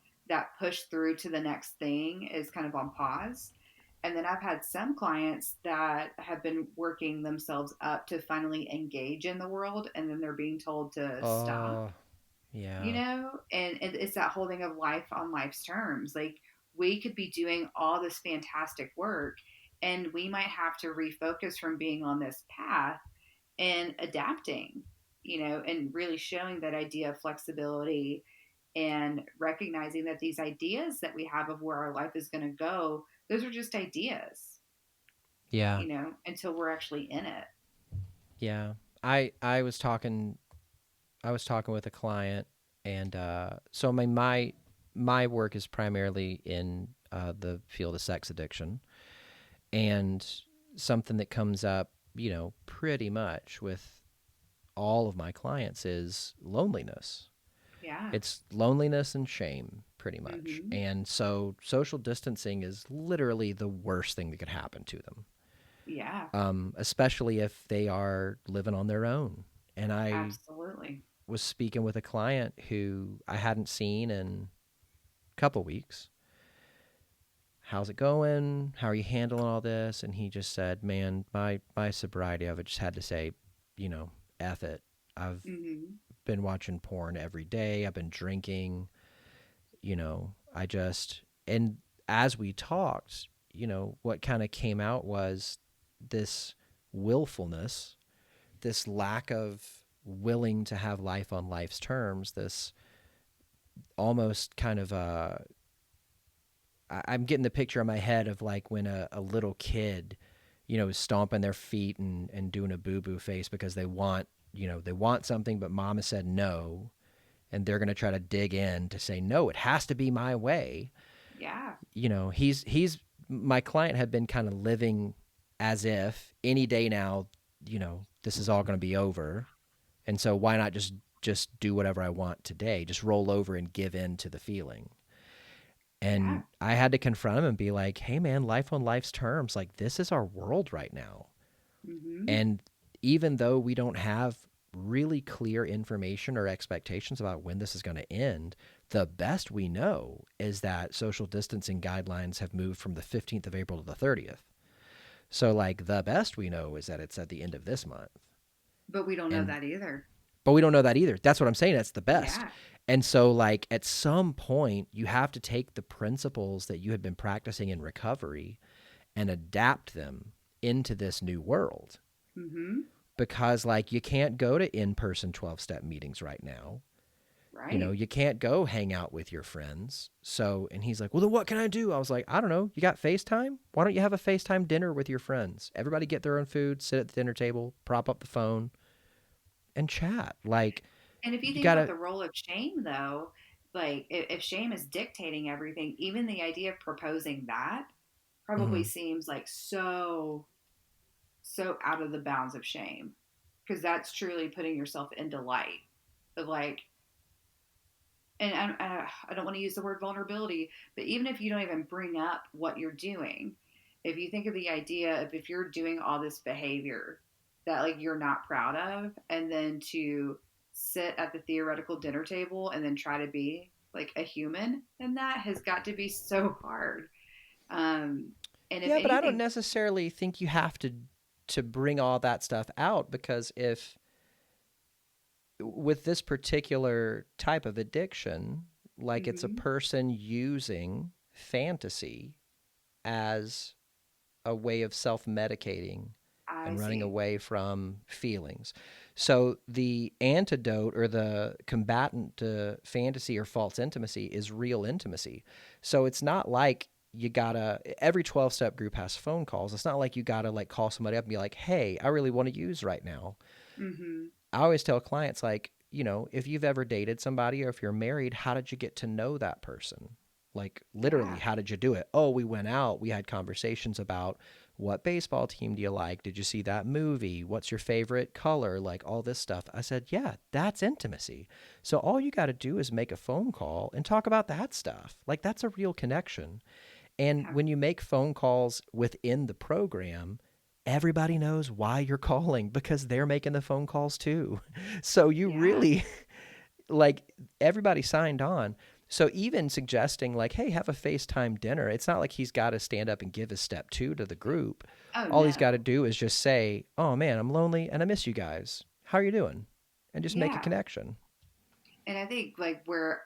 push through to the next thing is kind of on pause. And then I've had some clients that have been working themselves up to finally engage in the world, and then they're being told to stop, Yeah. and it's that whole thing of life on life's terms. Like we could be doing all this fantastic work, and we might have to refocus from being on this path and adapting, and really showing that idea of flexibility and recognizing that these ideas that we have of where our life is going to go, those are just ideas, Yeah. until we're actually in it. Yeah. I was talking with a client, and so my work is primarily in the field of sex addiction, and something that comes up, pretty much with all of my clients is loneliness. Yeah. It's loneliness and shame, pretty much. Mm-hmm. And so social distancing is literally the worst thing that could happen to them, Yeah. especially if they are living on their own. And I Absolutely. was speaking with a client who I hadn't seen in a couple weeks. How's it going? How are you handling all this? And he just said, man, my sobriety, I've just had to say, F it. I've Mm-hmm. been watching porn every day. I've been drinking. I just, and as we talked, what kind of came out was this willfulness, this lack of willing to have life on life's terms, this almost kind of I'm getting the picture in my head of like when a little kid, is stomping their feet and doing a boo-boo face because they want something, but mama said no, and they're going to try to dig in to say, no, it has to be my way. Yeah. He's my client had been kind of living as if any day now, this is all going to be over. And so why not just do whatever I want today? Just roll over and give in to the feeling. Yeah. And I had to confront him and be like, hey man, life on life's terms, like this is our world right now. Mm-hmm. And even though we don't have really clear information or expectations about when this is going to end, the best we know is that social distancing guidelines have moved from the 15th of April to the 30th. So like the best we know is that it's at the end of this month. But we don't know And that either. but we don't know that either. That's what I'm saying. That's the best. Yeah. And so like at some point you have to take the principles that you had been practicing in recovery and adapt them into this new world. Mm-hmm. Because like you can't go to in-person 12-step meetings right now. Right. you can't go hang out with your friends. So, and he's like, well, then what can I do? I was like, I don't know. You got FaceTime? Why don't you have a FaceTime dinner with your friends? Everybody get their own food, sit at the dinner table, prop up the phone, and chat. Like, And if you you think about gotta, the role of shame, though, like if shame is dictating everything, even the idea of proposing that probably mm-hmm, seems like so out of the bounds of shame, because that's truly putting yourself into light of like, and I don't want to use the word vulnerability, but even if you don't even bring up what you're doing, if you think of the idea of if you're doing all this behavior that like you're not proud of, and then to sit at the theoretical dinner table and then try to be like a human, and that has got to be so hard. Um, and if yeah, but I don't anything, necessarily think you have to bring all that stuff out, because if with this particular type of addiction, like it's a mm-hmm, person using fantasy as a way of self-medicating I and running see. away from feelings. So the antidote or the combatant to fantasy or false intimacy is real intimacy. So it's not like you gotta, every 12-step group has phone calls. It's not like you gotta like call somebody up and be like, hey, I really want to use right now. Mm-hmm. I always tell clients, like, if you've ever dated somebody or if you're married, how did you get to know that person? Like, literally, Yeah. how did you do it? Oh, we went out. We had conversations about what baseball team do you like? Did you see that movie? What's your favorite color? Like, all this stuff. I said, yeah, that's intimacy. So all you got to do is make a phone call and talk about that stuff. Like, that's a real connection. And Yeah. when you make phone calls within the program, everybody knows why you're calling because they're making the phone calls too. So you Yeah. really, like, everybody signed on. So even suggesting like, hey, have a FaceTime dinner, it's not like he's got to stand up and give his step 2 to the group. Oh All he's got to no. do is just say, oh man, I'm lonely and I miss you guys. How are you doing? And just make a Yeah. connection. And I think like where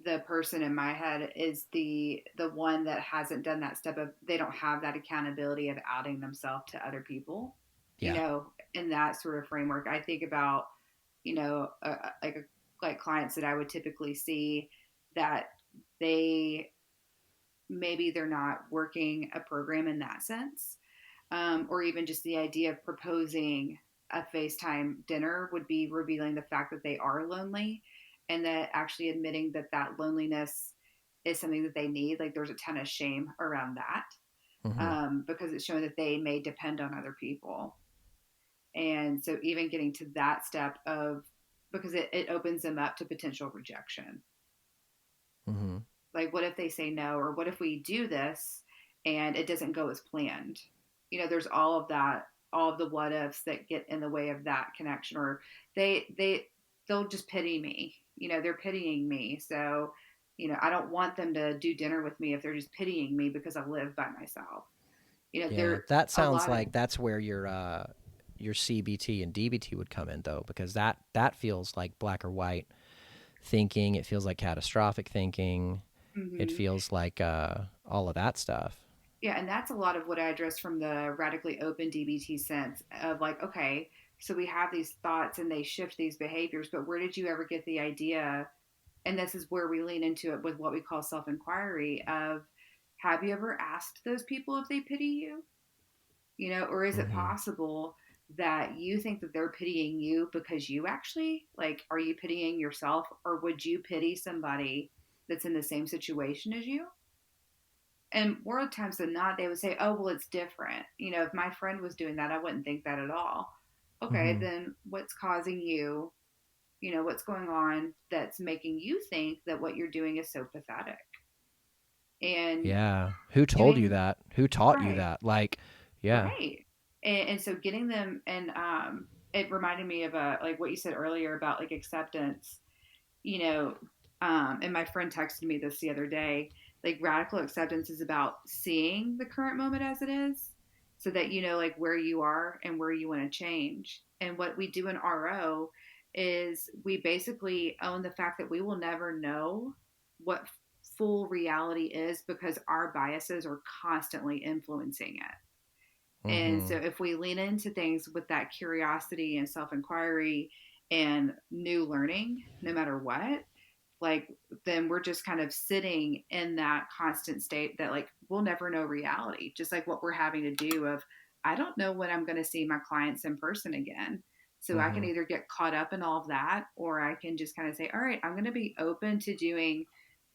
the person in my head is the one that hasn't done that step of, they don't have that accountability of outing themselves to other people, Yeah. in that sort of framework. I think about, like clients that I would typically see that they maybe they're not working a program in that sense, or even just the idea of proposing a FaceTime dinner would be revealing the fact that they are lonely, and that actually admitting that that loneliness is something that they need. Like there's a ton of shame around that, Mm-hmm. because it's showing that they may depend on other people. And so even getting to that step of, because it opens them up to potential rejection. Mm-hmm. Like, what if they say no? Or what if we do this and it doesn't go as planned? There's all of that, all of the what ifs that get in the way of that connection. Or they'll just pity me. They're pitying me. So, I don't want them to do dinner with me if they're just pitying me because I live by myself. Yeah, There that a sounds lot of, like that's where your CBT and DBT would come in though, because that feels like black or white thinking. It feels like catastrophic thinking. It mm-hmm. feels like all of that stuff. Yeah, and that's a lot of what I address from the radically open DBT sense of like, okay, so we have these thoughts and they shift these behaviors, but where did you ever get the idea? And this is where we lean into it with what we call self inquiry of, have you ever asked those people if they pity you? Or is it Mm-hmm. possible that you think that they're pitying you because you actually, like, are you pitying yourself, or would you pity somebody that's in the same situation as you? And more times than not, they would say, oh, well, it's different. If my friend was doing that, I wouldn't think that at all. Okay, Mm-hmm. then what's causing you, what's going on that's making you think that what you're doing is so pathetic? And Yeah. Who told you doing, that? Who taught you right, that? Like, yeah. right. And so getting them, and it reminded me of like what you said earlier about like acceptance, you know, and my friend texted me this the other day. Like radical acceptance is about seeing the current moment as it is, so that you know like where you are and where you want to change. And what we do in RO is we basically own the fact that we will never know what full reality is because our biases are constantly influencing it. And Mm-hmm. so if we lean into things with that curiosity and self inquiry and new learning, no matter what, like, then we're just kind of sitting in that constant state that like, we'll never know reality. Just like what we're having to do of, I don't know when I'm going to see my clients in person again. So I can either get caught up in all of that, or I can just kind of say, all right, I'm going to be open to doing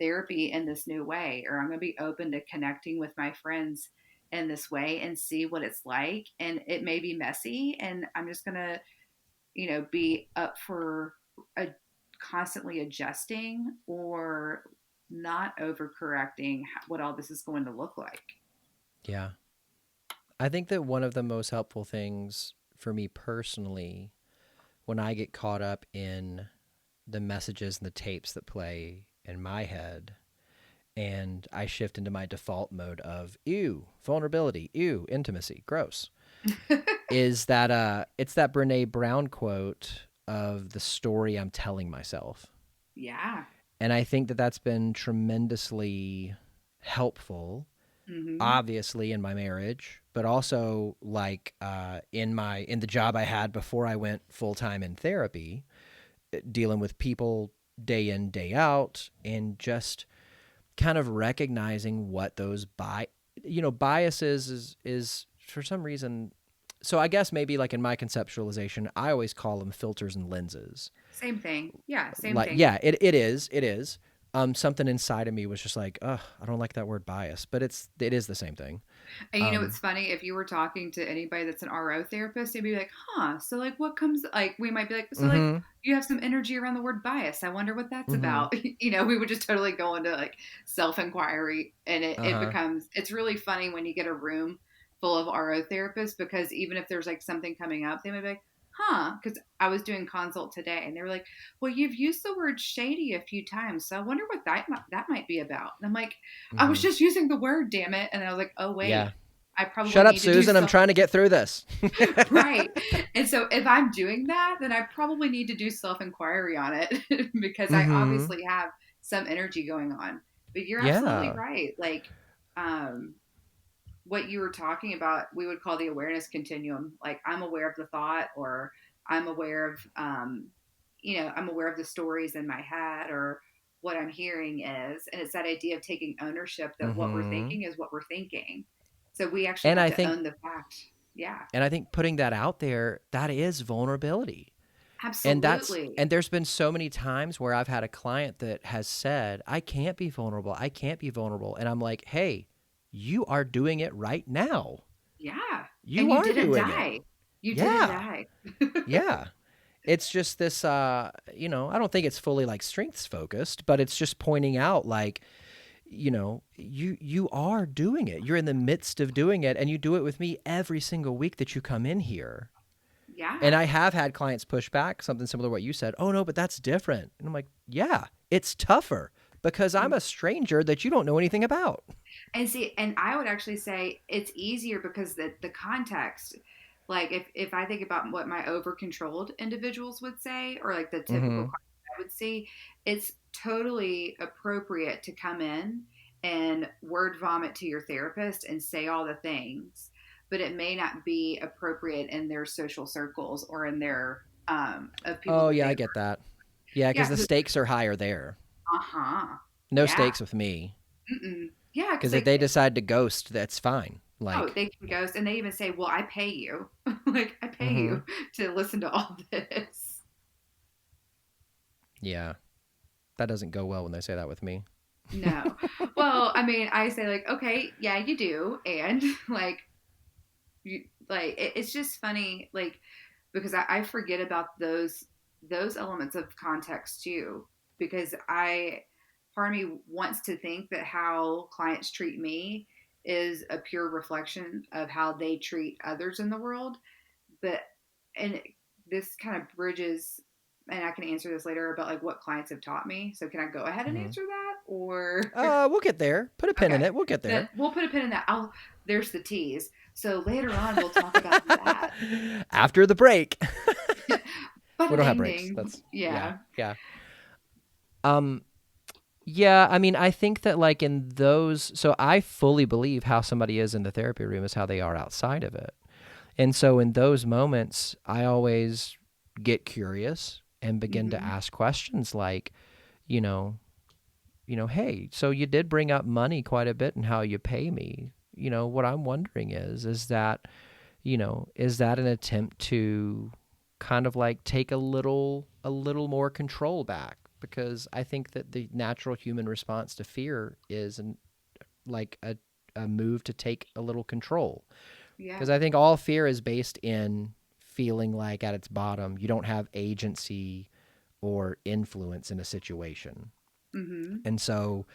therapy in this new way, or I'm going to be open to connecting with my friends in this way and see what it's like. And it may be messy, and I'm just going to, be up for constantly adjusting or not overcorrecting what all this is going to look like. Yeah. I think that one of the most helpful things for me personally, when I get caught up in the messages and the tapes that play in my head, and I shift into my default mode of, ew, vulnerability, ew, intimacy, gross, is that it's that Brene Brown quote of the story I'm telling myself. Yeah. And I think that that's been tremendously helpful, obviously in my marriage, but also like in the job I had before I went full-time in therapy, dealing with people day in, day out, and just kind of recognizing what those biases is for some reason. So I guess maybe like in my conceptualization, I always call them filters and lenses. Same thing. Yeah, same like, thing. Yeah, it is. It is. Something inside of me was just like, ugh, I don't like that word bias, but it is the same thing. And it's funny, if you were talking to anybody that's an RO therapist, they'd be like, huh, so like what comes, like we might be like, so like you have some energy around the word bias. I wonder what that's about. We would just totally go into like self-inquiry, and it becomes, it's really funny when you get a room full of RO therapists, because even if there's like something coming up, they might be like, huh, because I was doing consult today, and they were like, well, you've used the word shady a few times, so I wonder what that might be about. And I'm like, I was just using the word, damn it. And I was like, oh wait, I probably shut up, need Susan, I'm trying to get through this. Right. And so if I'm doing that, then I probably need to do self-inquiry on it, because I obviously have some energy going on. But you're absolutely right. Like, what you were talking about, we would call the awareness continuum. Like, I'm aware of the thought, or I'm aware of, I'm aware of the stories in my head, or what I'm hearing is, and it's that idea of taking ownership that what we're thinking is what we're thinking. So we actually have to own the fact. Yeah. And I think putting that out there, that is vulnerability. Absolutely. And there's been so many times where I've had a client that has said, I can't be vulnerable. I can't be vulnerable. And I'm like, hey, you are doing it right now. Yeah. You are didn't doing die. it. You didn't die. Yeah. It's just this, I don't think it's fully like strengths focused, but it's just pointing out like, you are doing it. You're in the midst of doing it, and you do it with me every single week that you come in here. Yeah. And I have had clients push back, something similar to what you said. Oh, no, but that's different. And I'm like, yeah, it's tougher because I'm a stranger that you don't know anything about. And see, and I would actually say it's easier because the context, like if I think about what my over-controlled individuals would say, or like the typical client I would see, it's totally appropriate to come in and word vomit to your therapist and say all the things, but it may not be appropriate in their social circles or in their of people. Oh yeah, I get that. Yeah, because the stakes are higher there. No stakes with me. Yeah, because if they decide to ghost, that's fine. Like, they can ghost, and they even say, "Well, I pay you, like I pay you to listen to all this." Yeah, that doesn't go well when they say that with me. No, well, I mean, I say like, okay, yeah, you do, and like, it's just funny, like, because I forget about those elements of context too, because part of me wants to think that how clients treat me is a pure reflection of how they treat others in the world. And this kind of bridges, and I can answer this later about like what clients have taught me. So can I go ahead and answer that, or? We'll get there. Put a pin in it. We'll get there. We'll put a pin in that. There's the tease. So later on, we'll talk about that. After the break. But we don't have breaks. That's yeah. Yeah, I mean, I think that like in those, so I fully believe how somebody is in the therapy room is how they are outside of it. And so in those moments, I always get curious and begin to ask questions like, you know, hey, so you did bring up money quite a bit and how you pay me. What I'm wondering is that, is that an attempt to kind of like take a little more control back? Because I think that the natural human response to fear is like a move to take a little control. Yeah. Because I think all fear is based in feeling like at its bottom, you don't have agency or influence in a situation. Mm-hmm. And so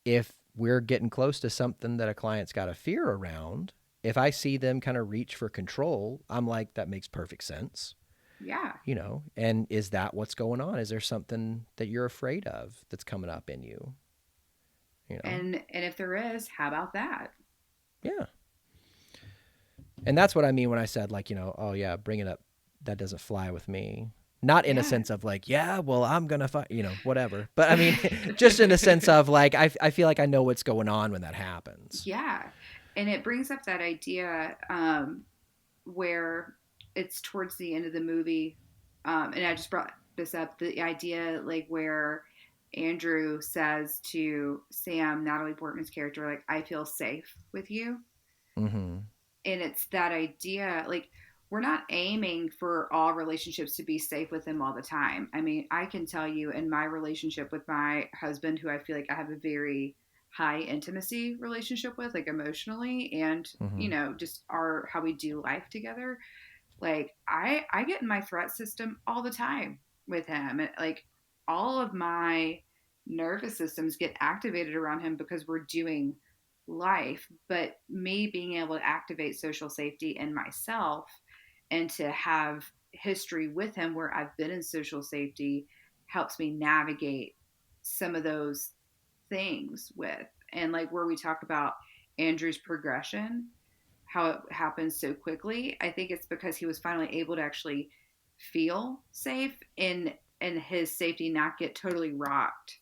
if we're getting close to something that a client's got a fear around, if I see them kind of reach for control, I'm like, that makes perfect sense. Yeah. And is that what's going on? Is there something that you're afraid of that's coming up in you? And if there is, how about that? Yeah. And that's what I mean when I said, like, oh yeah, bring it up. That doesn't fly with me. Not in a sense of like, yeah, well, I'm going to fight, whatever. But I mean, just in a sense of like, I feel like I know what's going on when that happens. Yeah. And it brings up that idea where it's towards the end of the movie. And I just brought this up, the idea like where Andrew says to Sam, Natalie Portman's character, like, I feel safe with you. Mm-hmm. And it's that idea, like, we're not aiming for all relationships to be safe with him all the time. I mean, I can tell you in my relationship with my husband, who I feel like I have a very high intimacy relationship with, like emotionally, and just our how we do life together. Like I get in my threat system all the time with him. And, like, all of my nervous systems get activated around him because we're doing life. But me being able to activate social safety in myself and to have history with him where I've been in social safety helps me navigate some of those things with. And like where we talk about Andrew's progression, how it happens so quickly, I think it's because he was finally able to actually feel safe and his safety not get totally rocked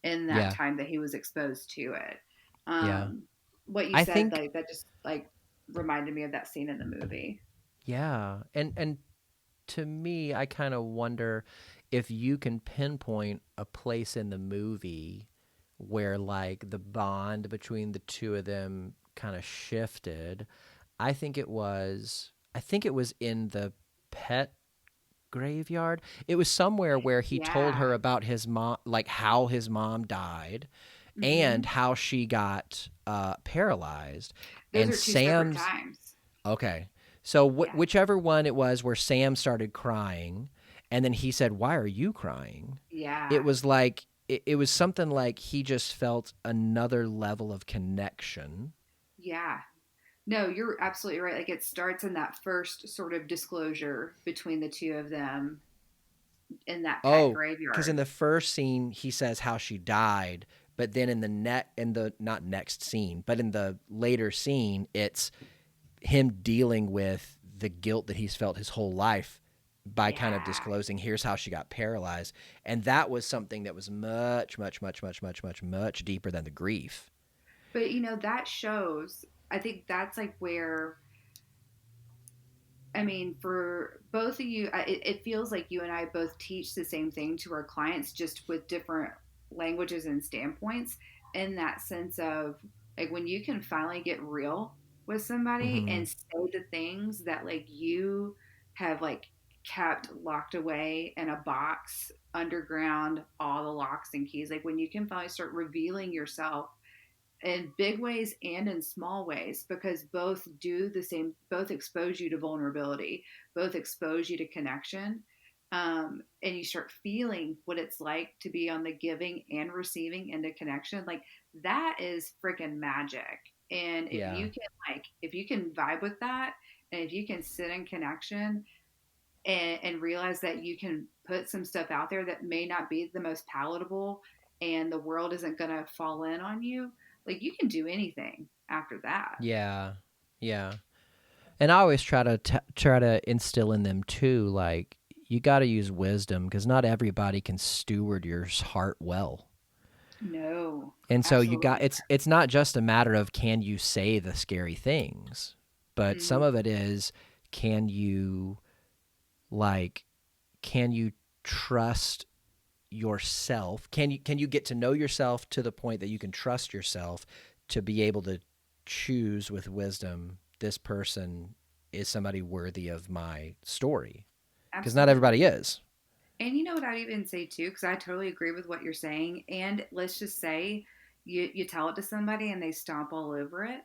in that time that he was exposed to it. What you I said, think, like that just like reminded me of that scene in the movie. Yeah. And to me, I kind of wonder if you can pinpoint a place in the movie where like the bond between the two of them kind of shifted. I think it was in the pet graveyard. It was somewhere where he told Yeah. her about his mom, like how his mom died Mm-hmm. and how she got paralyzed. Those And are two separate Sam's times. Okay. So Yeah. whichever one it was where Sam started crying and then he said, "Why are you crying?" It Yeah. was like it was something like he just felt another level of connection. Yeah. No, you're absolutely right. Like it starts in that first sort of disclosure between the two of them in that pet Oh, cuz in graveyard. the first scene he says how she died, but then in the not next scene, but in the later scene it's him dealing with the guilt that he's felt his whole life by kind of Yeah. disclosing here's how she got paralyzed, and that was something that was much much much much much much much deeper than the grief. But that shows, I think that's like where, I mean, for both of you, it feels like you and I both teach the same thing to our clients, just with different languages and standpoints. In that sense of like when you can finally get real with somebody Mm-hmm. and say the things that like you have like kept locked away in a box underground, all the locks and keys. Like when you can finally start revealing yourself in big ways and in small ways, because both do the same, both expose you to vulnerability, both expose you to connection, and you start feeling what it's like to be on the giving and receiving end of connection. Like that is freaking magic. And if Yeah. you can if you can vibe with that, and if you can sit in connection and realize that you can put some stuff out there that may not be the most palatable and the world isn't going to fall in on you, like you can do anything after that. Yeah. Yeah. And I always try to instill in them too, like you got to use wisdom because not everybody can steward your heart well. No, And so absolutely it's not just a matter of can you say the scary things, not. but some Hmm. of it is can you like can you trust yourself? Can you get to know yourself to the point that you can trust yourself to be able to choose with wisdom, this person is somebody worthy of my story? Because not everybody Absolutely. is. And you know what I'd even say too, because I totally agree with what you're saying. And let's just say you tell it to somebody and they stomp all over it.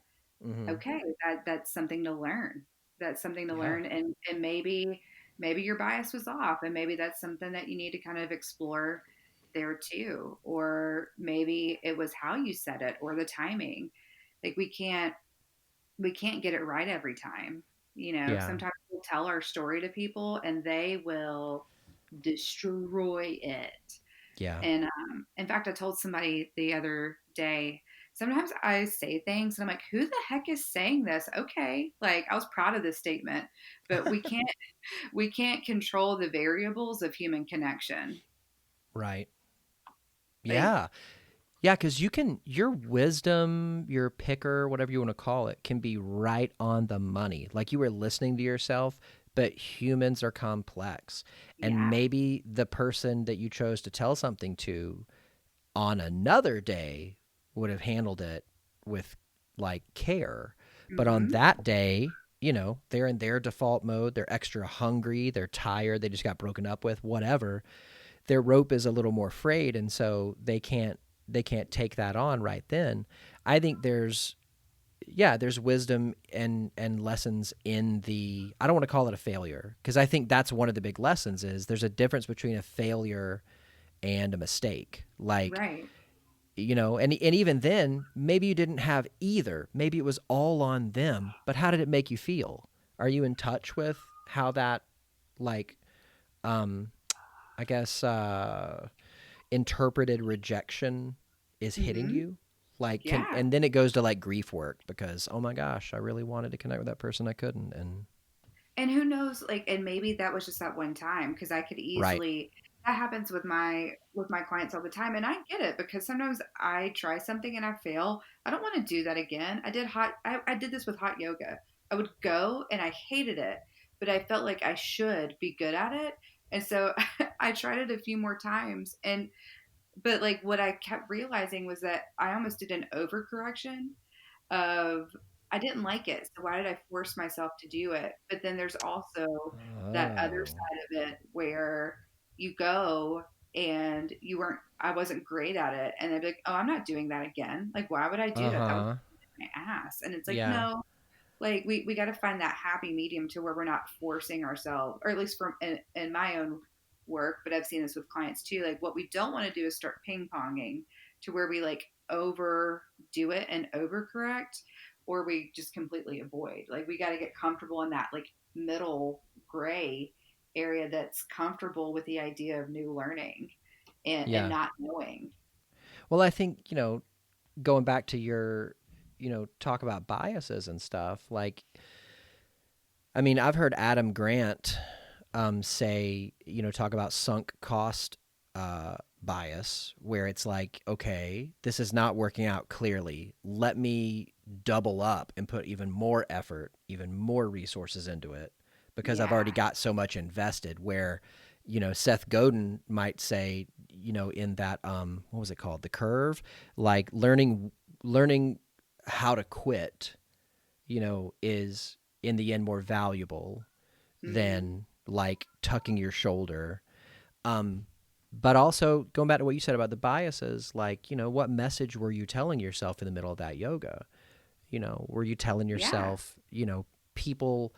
Mm-hmm. Okay, that's something to learn. That's something to Yeah. learn, and maybe your bias was off, and maybe that's something that you need to kind of explore there too. Or maybe it was how you said it or the timing. Like we can't get it right every time. Yeah. Sometimes we'll tell our story to people and they will destroy it. Yeah. And in fact, I told somebody the other day, sometimes I say things and I'm like, who the heck is saying this? Okay. Like I was proud of this statement, but we can't control the variables of human connection. Right. Like, Yeah. Yeah, because your wisdom, your picker, whatever you want to call it, can be right on the money. Like you were listening to yourself, but humans are complex. And yeah. maybe the person that you chose to tell something to on another day would have handled it with like care. But on Hmm. that day, they're in their default mode. They're extra hungry. They're tired. They just got broken up with, whatever. Their rope is a little more frayed. And so they can't take that on right then. I think there's wisdom and lessons in the, I don't want to call it a failure, because I think that's one of the big lessons is there's a difference between a failure and a mistake. Like, Right. and even then, maybe you didn't have either. Maybe it was all on them. But how did it make you feel? Are you in touch with how that, like, um, I guess, interpreted rejection is hitting Hmm. you? Like, Yeah. and then it goes to like grief work because, oh my gosh, I really wanted to connect with that person. I couldn't. And And who knows, like, and maybe that was just that one time, because I could right. easily, that happens with my clients all the time. And I get it, because sometimes I try something and I fail. I don't want to do that again. I did this with hot yoga. I would go and I hated it, but I felt like I should be good at it. And so I tried it a few more times. But like what I kept realizing was that I almost did an overcorrection of, I didn't like it, so why did I force myself to do it? But then there's also that other Oh. side of it where you go and I wasn't great at it, and they'd be like, "Oh, I'm not doing that again. Like, why would I do that? That was Uh-huh. my ass." And it's like, Yeah. no, like we got to find that happy medium to where we're not forcing ourselves, or at least from in my own work, but I've seen this with clients too. Like what we don't want to do is start ping ponging to where we like overdo it and overcorrect, or we just completely avoid. Like we got to get comfortable in that like middle gray area that's comfortable with the idea of new learning and Yeah. not knowing. Well, I think, going back to your, talk about biases and stuff, like, I mean, I've heard Adam Grant say, talk about sunk cost bias, where it's like, okay, this is not working out clearly. Let me double up and put even more effort, even more resources into it because I've already Yeah. got so much invested. Where, Seth Godin might say, in that, what was it called? The Curve, like learning how to quit, is in the end more valuable Hmm. than like tucking your shoulder. Um, but also going back to what you said about the biases, like, what message were you telling yourself in the middle of that yoga? Were you telling Yeah. yourself, people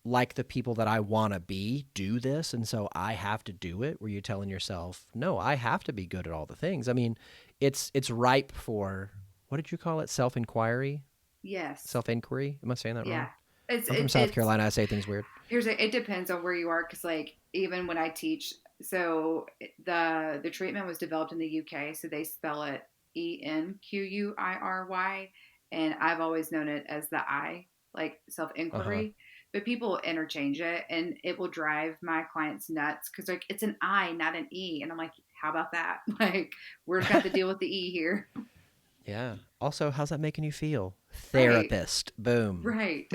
like the people that I want to be do this, and so I have to do it? Were you telling yourself, no, I have to be good at all the things? I mean, it's ripe for, what did you call it? Self-inquiry? Yes. Self-inquiry? Am I saying that Yeah. wrong? It's I'm from it, South it's Carolina. I say things weird. it depends on where you are, because like even when I teach, so the treatment was developed in the UK, so they spell it ENQUIRY, and I've always known it as the I, like self Uh-huh. inquiry, but people interchange it and it will drive my clients nuts because like it's an I, not an E, and I'm like, how about that? Like we're just gonna have to deal with the E here. Yeah. Also, how's that making you feel? Right. Therapist. Boom. Right.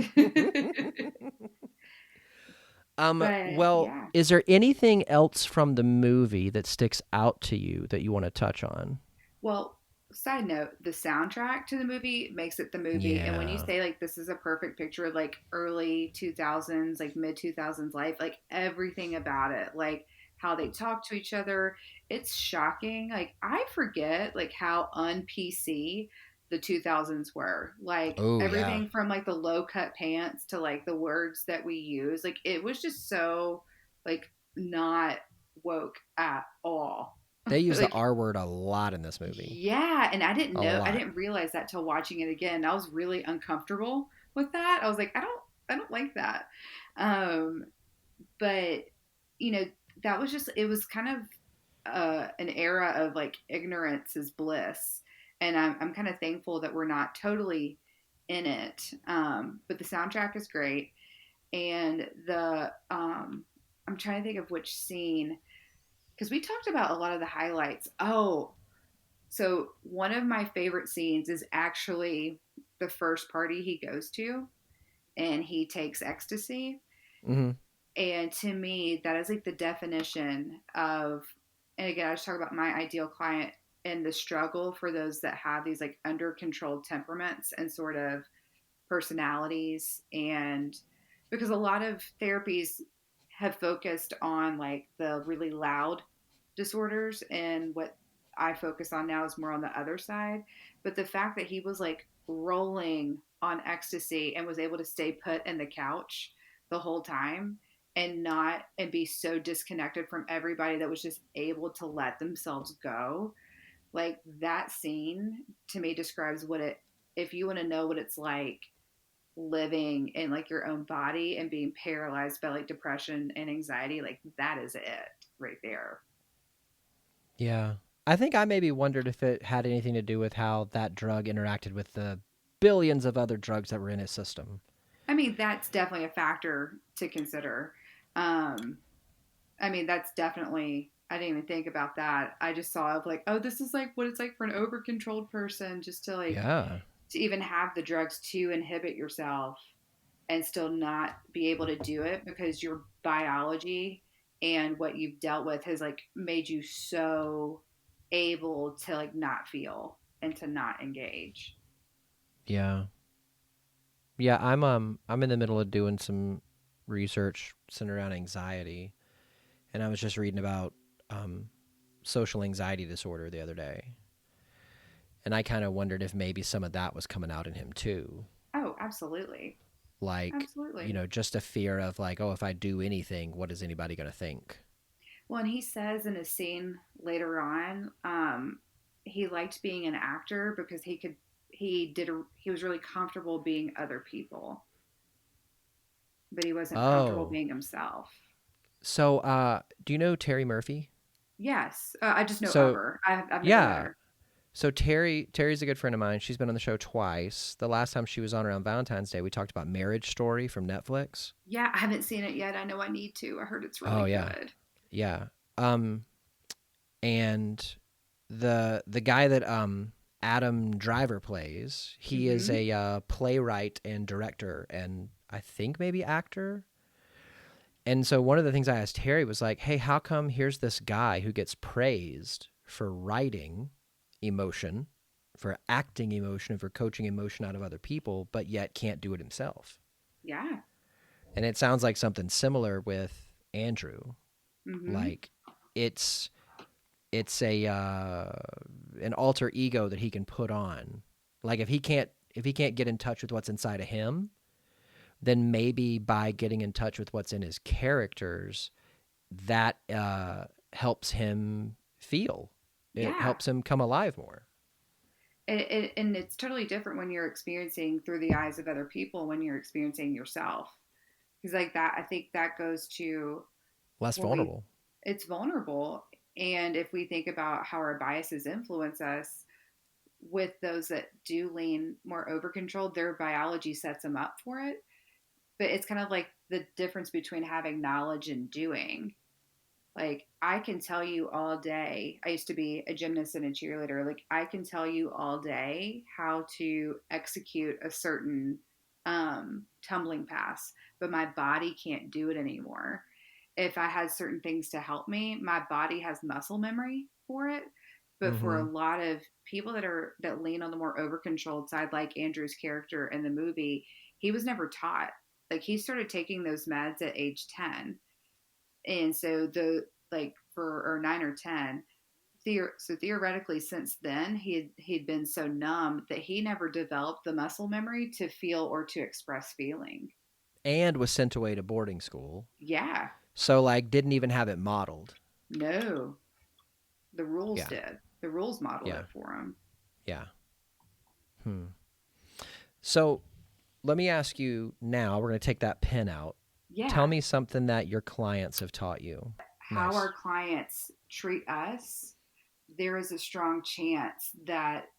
But Well, yeah. is there anything else from the movie that sticks out to you that you want to touch on? Well, side note, the soundtrack to the movie makes it the movie. And when you Yeah. say like this is a perfect picture of like early 2000s, like mid 2000s life, like everything about it, like how they talk to each other, it's shocking. Like I forget like how un-PC the 2000s were. Like Oh, yeah. everything from like the low cut pants to like the words that we use, like it was just so like not woke at all. They use the Like R word a lot in this movie. yeah, and A I lot. didn't realize that till watching it again. I was really uncomfortable with that. I was like, I don't like that. Um, but you know, that was just, it was kind of an era of like ignorance is bliss, and I'm kind of thankful that we're not totally in it. But the soundtrack is great, and I'm trying to think of which scene because we talked about a lot of the highlights. Oh, so one of my favorite scenes is actually the first party he goes to and he takes ecstasy. Hmm. And to me, that is like the definition of, and again, I just talk about my ideal client and the struggle for those that have these like under controlled temperaments and sort of personalities. And because a lot of therapies have focused on like the really loud disorders, and what I focus on now is more on the other side. But the fact that he was like rolling on ecstasy and was able to stay put in the couch the whole time and not and be so disconnected from everybody, that was just able to let themselves go, like that scene to me describes what it, if you want to know what it's like living in like your own body and being paralyzed by like depression and anxiety, like that is it right there. Yeah. I think I maybe wondered if it had anything to do with how that drug interacted with the billions of other drugs that were in his system. I mean, that's definitely a factor to consider. um I mean, that's definitely, I didn't even think about that. I just saw of like, oh, this is like what it's like for an over controlled person, just to like Yeah. to even have the drugs to inhibit yourself and still not be able to do it because your biology and what you've dealt with has like made you so able to like not feel and to not engage. Yeah. Yeah, I'm in the middle of doing some research centered around anxiety, and I was just reading about um social anxiety disorder the other day. And I kind of wondered if maybe some of that was coming out in him too. Oh, absolutely. Like, Absolutely. just a fear of like, oh, if I do anything, what is anybody going to think? Well, and he says in a scene later on, he liked being an actor because he was really comfortable being other people, but he wasn't comfortable Oh. being himself. So, do you know Terry Murphy? Yes, I just know of So, her. I've never met yeah. her. So Terry's a good friend of mine. She's been on the show twice. The last time she was on around Valentine's Day, we talked about Marriage Story from Netflix. Yeah, I haven't seen it yet. I know I need to. I heard it's Oh really yeah. good. Yeah. Um and the guy that Adam Driver plays, he is Mm-hmm. a playwright and director and I think maybe actor. And so one of the things I asked Terry was like, "Hey, how come here's this guy who gets praised for writing emotion, for acting emotion, and for coaching emotion out of other people, but yet can't do it himself?" Yeah. And it sounds like something similar with Andrew. Mm-hmm. Like it's a an alter ego that he can put on. Like if he can't get in touch with what's inside of him, then maybe by getting in touch with what's in his characters, that helps him feel. It Yeah. helps him come alive more. And it's totally different when you're experiencing through the eyes of other people when you're experiencing yourself. Because like that, I think that goes to Less when we, vulnerable. it's vulnerable. And if we think about how our biases influence us, with those that do lean more over controlled, their biology sets them up for it. But it's kind of like the difference between having knowledge and doing. Like I can tell you all day. I used to be a gymnast and a cheerleader. Like I can tell you all day how to execute a certain tumbling past, but my body can't do it anymore. If I had certain things to help me, my body has muscle memory for it. But for a Mm-hmm. lot of people that lean on the more over controlled side, like Andrew's character in the movie, he was never taught. Like he started taking those meds at age 10. And so the like for or 9 or 10, so theoretically since then he'd been so numb that he never developed the muscle memory to feel or to express feeling. And was sent away to boarding school. Yeah. So like didn't even have it modeled. No. The rules Yeah. did. The rules modeled Yeah. it for him. Yeah. Hmm. So let me ask you now, we're going to take that pen out. Tell Yeah. me something that your clients have taught you. How our Nice. clients treat us, there is a strong chance that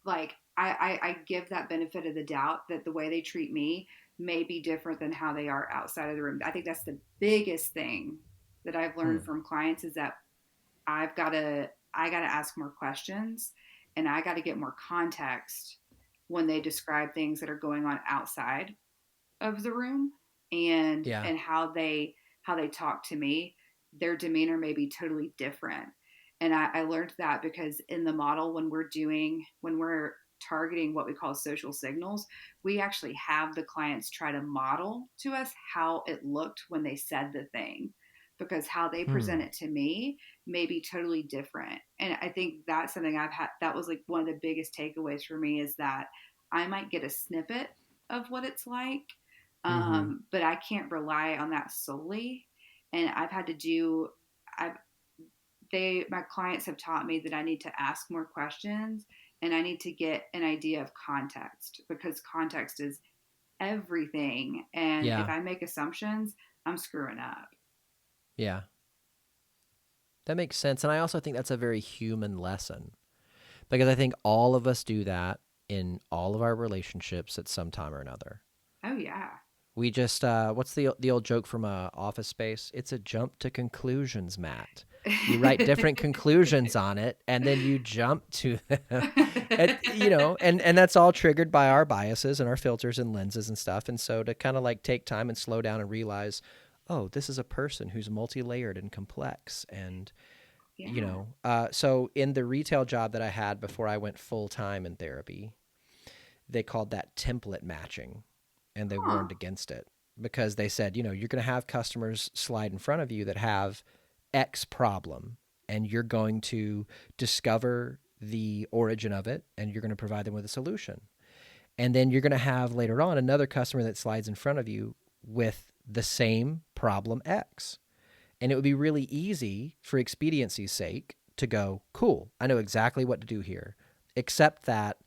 like I give that benefit of the doubt that the way they treat me may be different than how they are outside of the room. I think that's the biggest thing that I've learned Hmm. from clients is that I gotta ask more questions and I gotta get more context when they describe things that are going on outside of the room and Yeah. how they talk to me. Their demeanor may be totally different. And I learned that because in the model, when we're targeting what we call social signals, we actually have the clients try to model to us how it looked when they said the thing, because how they present Hmm. it to me may be totally different. And I think that's something I've had, that was like one of the biggest takeaways for me, is that I might get a snippet of what it's like, Mm-hmm. but I can't rely on that solely. And I've, my clients have taught me that I need to ask more questions and I need to get an idea of context, because context is everything. And if Yeah. I make assumptions, I'm screwing up. Yeah. That makes sense. And I also think that's a very human lesson because I think all of us do that in all of our relationships at some time or another. Oh, yeah. We just what's the old joke from Office Space? It's a jump to conclusions, Matt. You write different conclusions on it, and then you jump to them. And, and that's all triggered by our biases and our filters and lenses and stuff. And so to kind of like take time and slow down and realize, oh, this is a person who's multi-layered and complex, and Yeah. so in the retail job that I had before I went full time in therapy, they called that template matching, and they Huh. warned against it because they said, you're going to have customers slide in front of you that have X problem, and you're going to discover the origin of it, and you're going to provide them with a solution. And then you're going to have later on another customer that slides in front of you with the same problem X. And it would be really easy for expediency's sake to go, cool, I know exactly what to do here, except that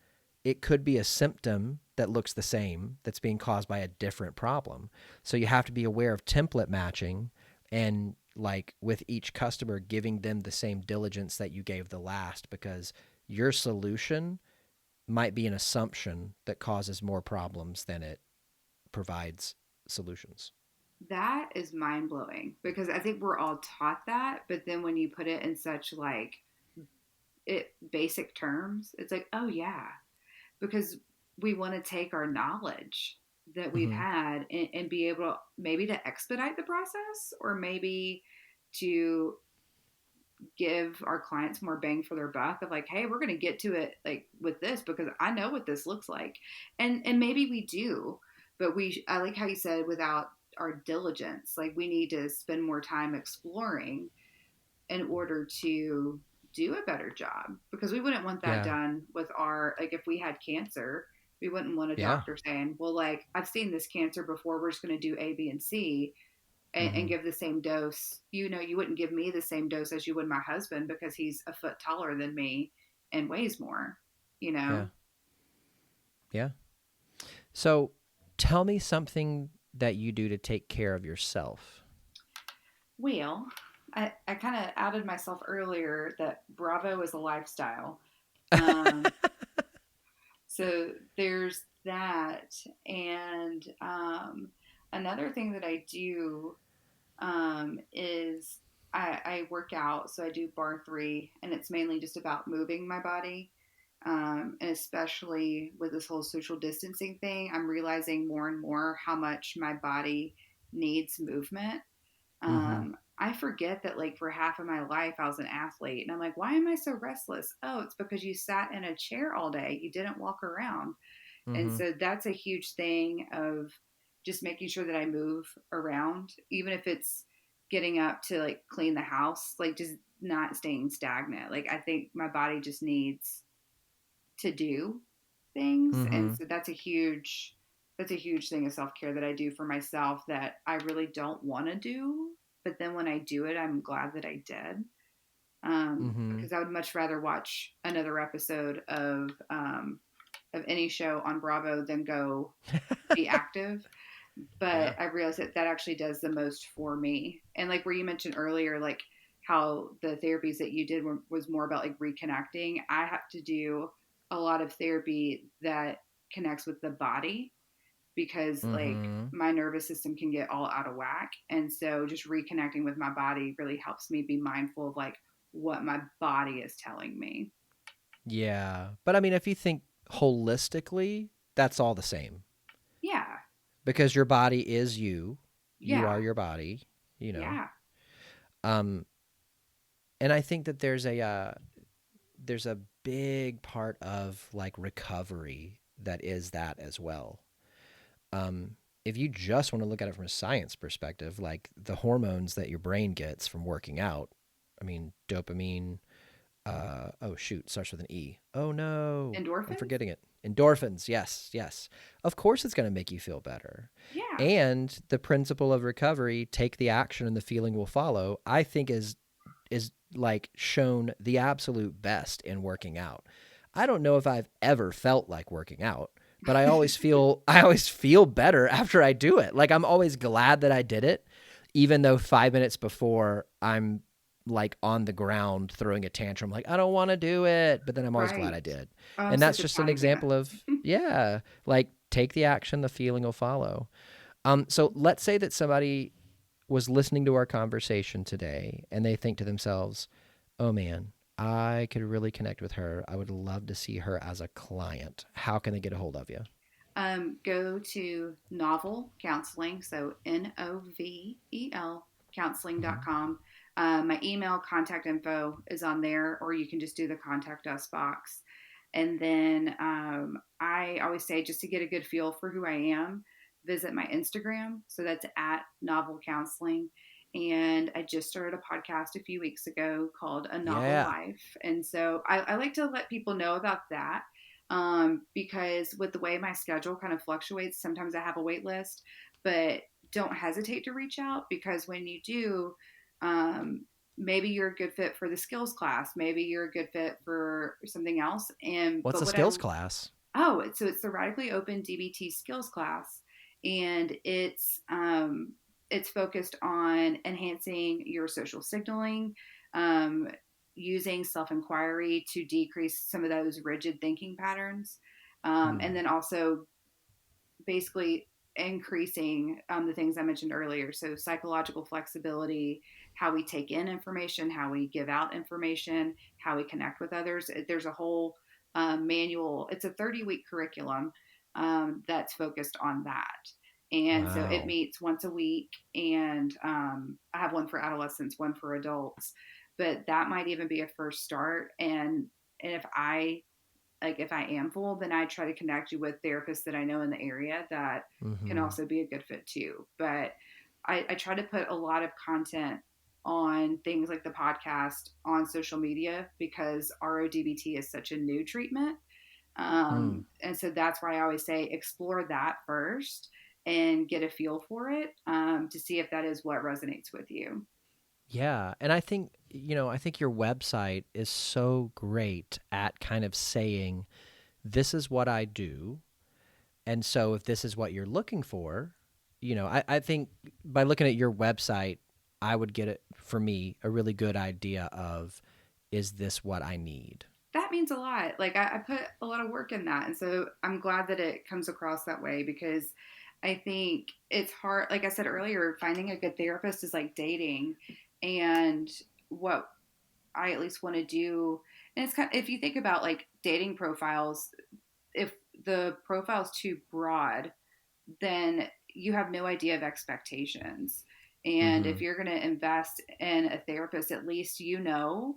it could be a symptom that looks the same that's being caused by a different problem. So you have to be aware of template matching and like with each customer giving them the same diligence that you gave the last, because your solution might be an assumption that causes more problems than it provides solutions. That is mind blowing, because I think we're all taught that, but then when you put it in such like it basic terms, it's like, oh yeah, because we want to take our knowledge that we've Mm-hmm. had and be able to maybe to expedite the process, or maybe to give our clients more bang for their buck of like, hey, we're going to get to it like with this because I know what this looks like. And maybe we do, but I like how you said, without our diligence, like we need to spend more time exploring in order to do a better job, because we wouldn't want that Yeah. done with our, like if we had cancer, we wouldn't want a Yeah. doctor saying, well, like I've seen this cancer before, we're just going to do A, B, and C, and Mm-hmm. give the same dose. You wouldn't give me the same dose as you would my husband because he's a foot taller than me and weighs more, you know? Yeah. Yeah. So tell me something that you do to take care of yourself. Well, I kind of outed myself earlier that Bravo is a lifestyle. Um, so there's that. And another thing that I do is I work out. So I do bar 3, and it's mainly just about moving my body. And especially with this whole social distancing thing, I'm realizing more and more how much my body needs movement. Mm-hmm. I forget that like for half of my life I was an athlete, and I'm like, why am I so restless? Oh, it's because you sat in a chair all day. You didn't walk around. And Mm-hmm. so that's a huge thing of just making sure that I move around, even if it's getting up to like clean the house, like just not staying stagnant. Like I think my body just needs to do things. And Mm-hmm. so that's a huge thing of self-care that I do for myself that I really don't want to do, but then when I do it, I'm glad that I did. Mm-hmm. Because I would much rather watch another episode of any show on Bravo than go be active. But Yeah. I realized that that actually does the most for me. And like where you mentioned earlier, like how the therapies that you did was more about like reconnecting. I have to do a lot of therapy that connects with the body because like Mm-hmm. my nervous system can get all out of whack. And so just reconnecting with my body really helps me be mindful of like what my body is telling me. Yeah. But I mean, if you think holistically, that's all the same Yeah. because your body is you. You Yeah. are your body, you know. Yeah. Um, and I think that there's a big part of like recovery that is that as well. Um, if you just want to look at it from a science perspective, like the hormones that your brain gets from working out, I mean, dopamine, oh shoot, starts with an E. Oh no, I'm Endorphins? forgetting it. Endorphins, yes, yes. Of course it's going to make you feel better. Yeah. And the principle of recovery, take the action and the feeling will follow, I think is like shown the absolute best in working out. I don't know if I've ever felt like working out, but I always feel better after I do it. Like I'm always glad that I did it, even though 5 minutes before I'm like on the ground throwing a tantrum, like I don't want to do it, but then I'm always glad I Right. did. Oh, I'm And that's such a just an time pant. example of, yeah, like take the action, the feeling will follow. So let's say that somebody was listening to our conversation today and they think to themselves, oh man, I could really connect with her. I would love to see her as a client. How can they get a hold of you? Go to Novel Counseling, so Novel Mm-hmm. counseling.com. My email contact info is on there, or you can just do the contact us box. And then I always say, just to get a good feel for who I am, visit my Instagram. So that's at Novel Counseling. And I just started a podcast a few weeks ago called A Novel Yeah. Life. And so I like to let people know about that because with the way my schedule kind of fluctuates, sometimes I have a wait list, but don't hesitate to reach out because when you do, maybe you're a good fit for the skills class, maybe you're a good fit for something else. And What's but a what I skills class? so it's the radically open DBT skills class, and it's focused on enhancing your social signaling, um, using self inquiry to decrease some of those rigid thinking patterns, and Mm. then also basically increasing the things I mentioned earlier. So, psychological flexibility, how we take in information, how we give out information, how we connect with others. There's a whole manual, it's a 30-week curriculum that's focused on that. And so it Wow. meets once a week, and I have one for adolescents, one for adults. But that might even be a first start. And if I am full, then I try to connect you with therapists that I know in the area that can Mm-hmm. also be a good fit too. But I try to put a lot of content on things like the podcast on social media because RO-DBT is such a new treatment. Mm. And so that's why I always say explore that first and get a feel for it to see if that is what resonates with you. Yeah. And I think, I think your website is so great at kind of saying, this is what I do. And so if this is what you're looking for, I think by looking at your website, I would get it for me a really good idea of, is this what I need? That means a lot. Like I put a lot of work in that. And so I'm glad that it comes across that way because I think it's hard. Like I said earlier, finding a good therapist is like dating. And what I at least want to do And it's kind of, if you think about like dating profiles, if the profile's too broad, then you have no idea of expectations. And Mm-hmm. if you're going to invest in a therapist, at least you know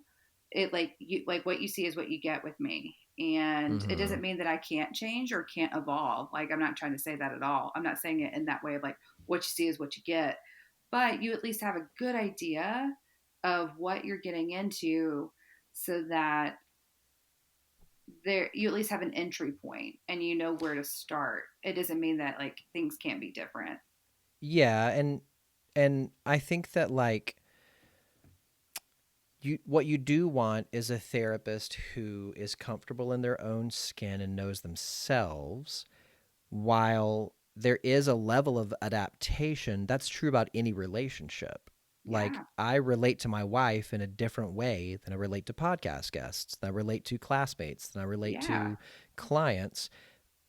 it, like you, like what you see is what you get with me. And it Mm-hmm. doesn't mean that I can't change or can't evolve. Like, I'm not trying to say that at all. I'm not saying it in that way of like what you see is what you get, but you at least have a good idea of what you're getting into, so that there you at least have an entry point and you know where to start. It doesn't mean that like things can't be different. Yeah, and I think that like what you do want is a therapist who is comfortable in their own skin and knows themselves, while there is a level of adaptation. That's true about any relationship. Like, Yeah. I relate to my wife in a different way than I relate to podcast guests, than I relate to classmates, than I relate Yeah. to clients.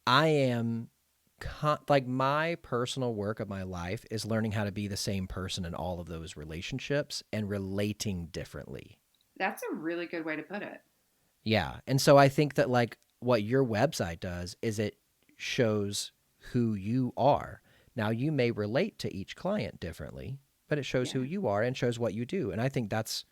I am like, my personal work of my life is learning how to be the same person in all of those relationships and relating differently. That's a really good way to put it. Yeah. And so I think that like what your website does is it shows who you are. Now, you may relate to each client differently, but it shows who Yeah. you are and shows what you do. And I think that's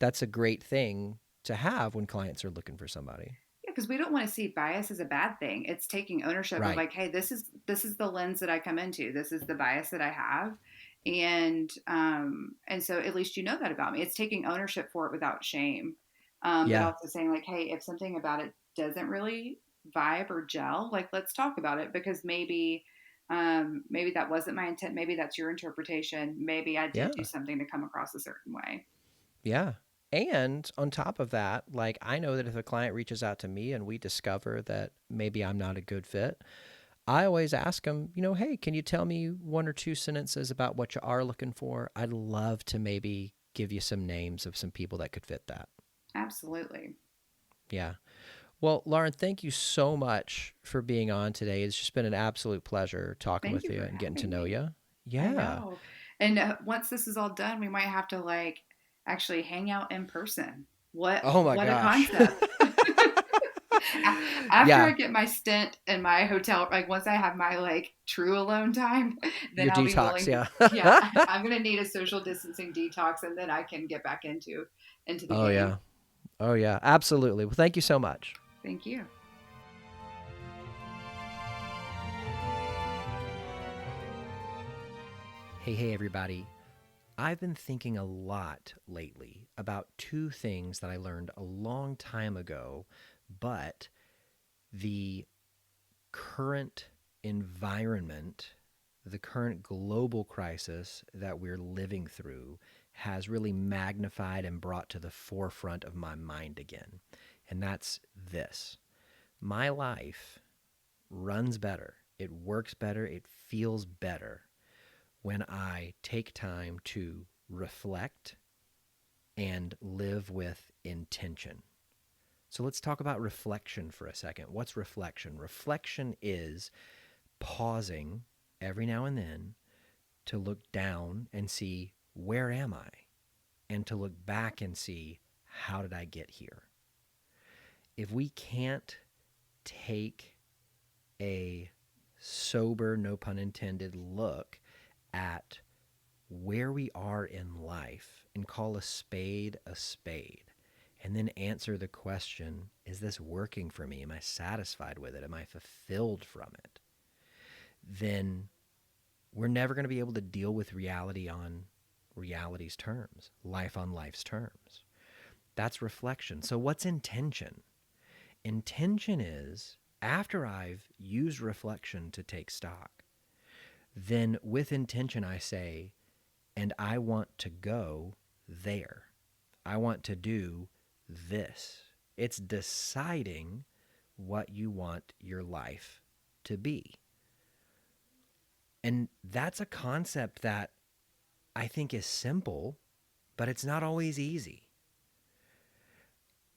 a great thing to have when clients are looking for somebody. Yeah, because we don't want to see bias as a bad thing. It's taking ownership of Right. like, hey, this is the lens that I come into. This is the bias that I have. And so at least you know that about me. It's taking ownership for it without shame. But Yeah. also saying like, hey, if something about it doesn't really vibe or gel, like let's talk about it, because maybe that wasn't my intent. Maybe that's your interpretation. Maybe I did Yeah. do something to come across a certain way. Yeah. And on top of that, like, I know that if a client reaches out to me and we discover that maybe I'm not a good fit, I always ask them, hey, can you tell me one or two sentences about what you are looking for? I'd love to maybe give you some names of some people that could fit that. Absolutely. Yeah. Well, Lauren, thank you so much for being on today. It's just been an absolute pleasure talking Thank with you you for and getting to having know me. you. I Yeah. know. And once this is all done, we might have to like actually hang out in person. Oh my What a gosh. concept. After I Yeah. get my stint in my hotel, like once I have my like true alone time, then Your I'll be detox. willing to, Yeah. yeah, I'm going to need a social distancing detox, and then I can get back into the Oh, game. yeah. Oh, yeah. Absolutely. Well, thank you so much. Thank you. Hey, everybody. I've been thinking a lot lately about two things that I learned a long time ago, but the current environment, the current global crisis that we're living through has really magnified and brought to the forefront of my mind again. And that's this: my life runs better, it works better, it feels better when I take time to reflect and live with intention. So let's talk about reflection for a second. What's reflection? Reflection is pausing every now and then to look down and see, where am I? And to look back and see, how did I get here? If we can't take a sober, no pun intended, look at where we are in life and call a spade, and then answer the question, is this working for me? Am I satisfied with it? Am I fulfilled from it? Then we're never going to be able to deal with reality on reality's terms, life on life's terms. That's reflection. So, what's intention? Intention is, after I've used reflection to take stock, then with intention I say, and I want to go there. I want to do this. It's deciding what you want your life to be. And that's a concept that I think is simple, but it's not always easy.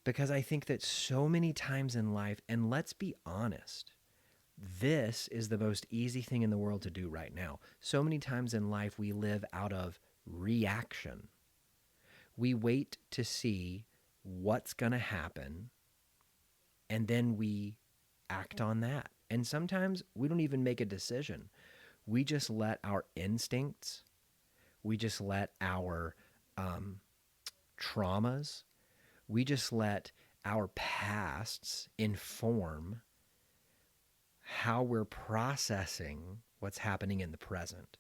Because I think that so many times in life, and let's be honest, this is the most easy thing in the world to do right now. So many times in life, we live out of reaction. We wait to see what's going to happen, and then we act on that. And sometimes we don't even make a decision. We just let our instincts, we just let our traumas, we just let our pasts inform how we're processing what's happening in the present.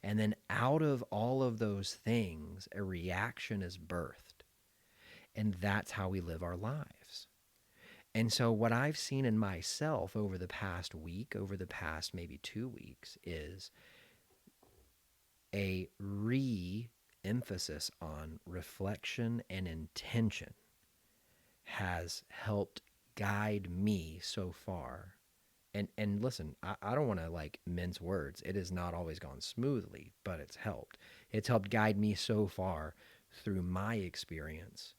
And then out of all of those things, a reaction is birthed. And that's how we live our lives. And so what I've seen in myself over the past week, over the past maybe 2 weeks, is a re-emphasis on reflection and intention has helped guide me so far. And listen, I don't want to like mince words. It has not always gone smoothly, but it's helped. It's helped guide me so far through my experience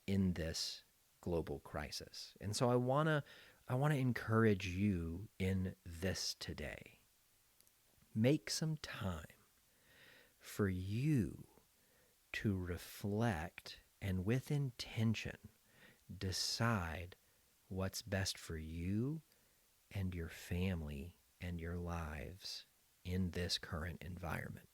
in this global crisis. And so I want to encourage you in this today. Make some time for you to reflect and with intention decide what's best for you and your family and your lives in this current environment.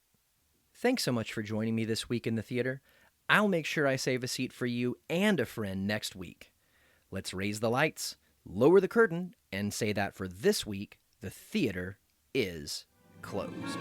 Thanks so much for joining me this week in the theater. I'll make sure I save a seat for you and a friend next week. Let's raise the lights, lower the curtain, and say that for this week, the theater is closed.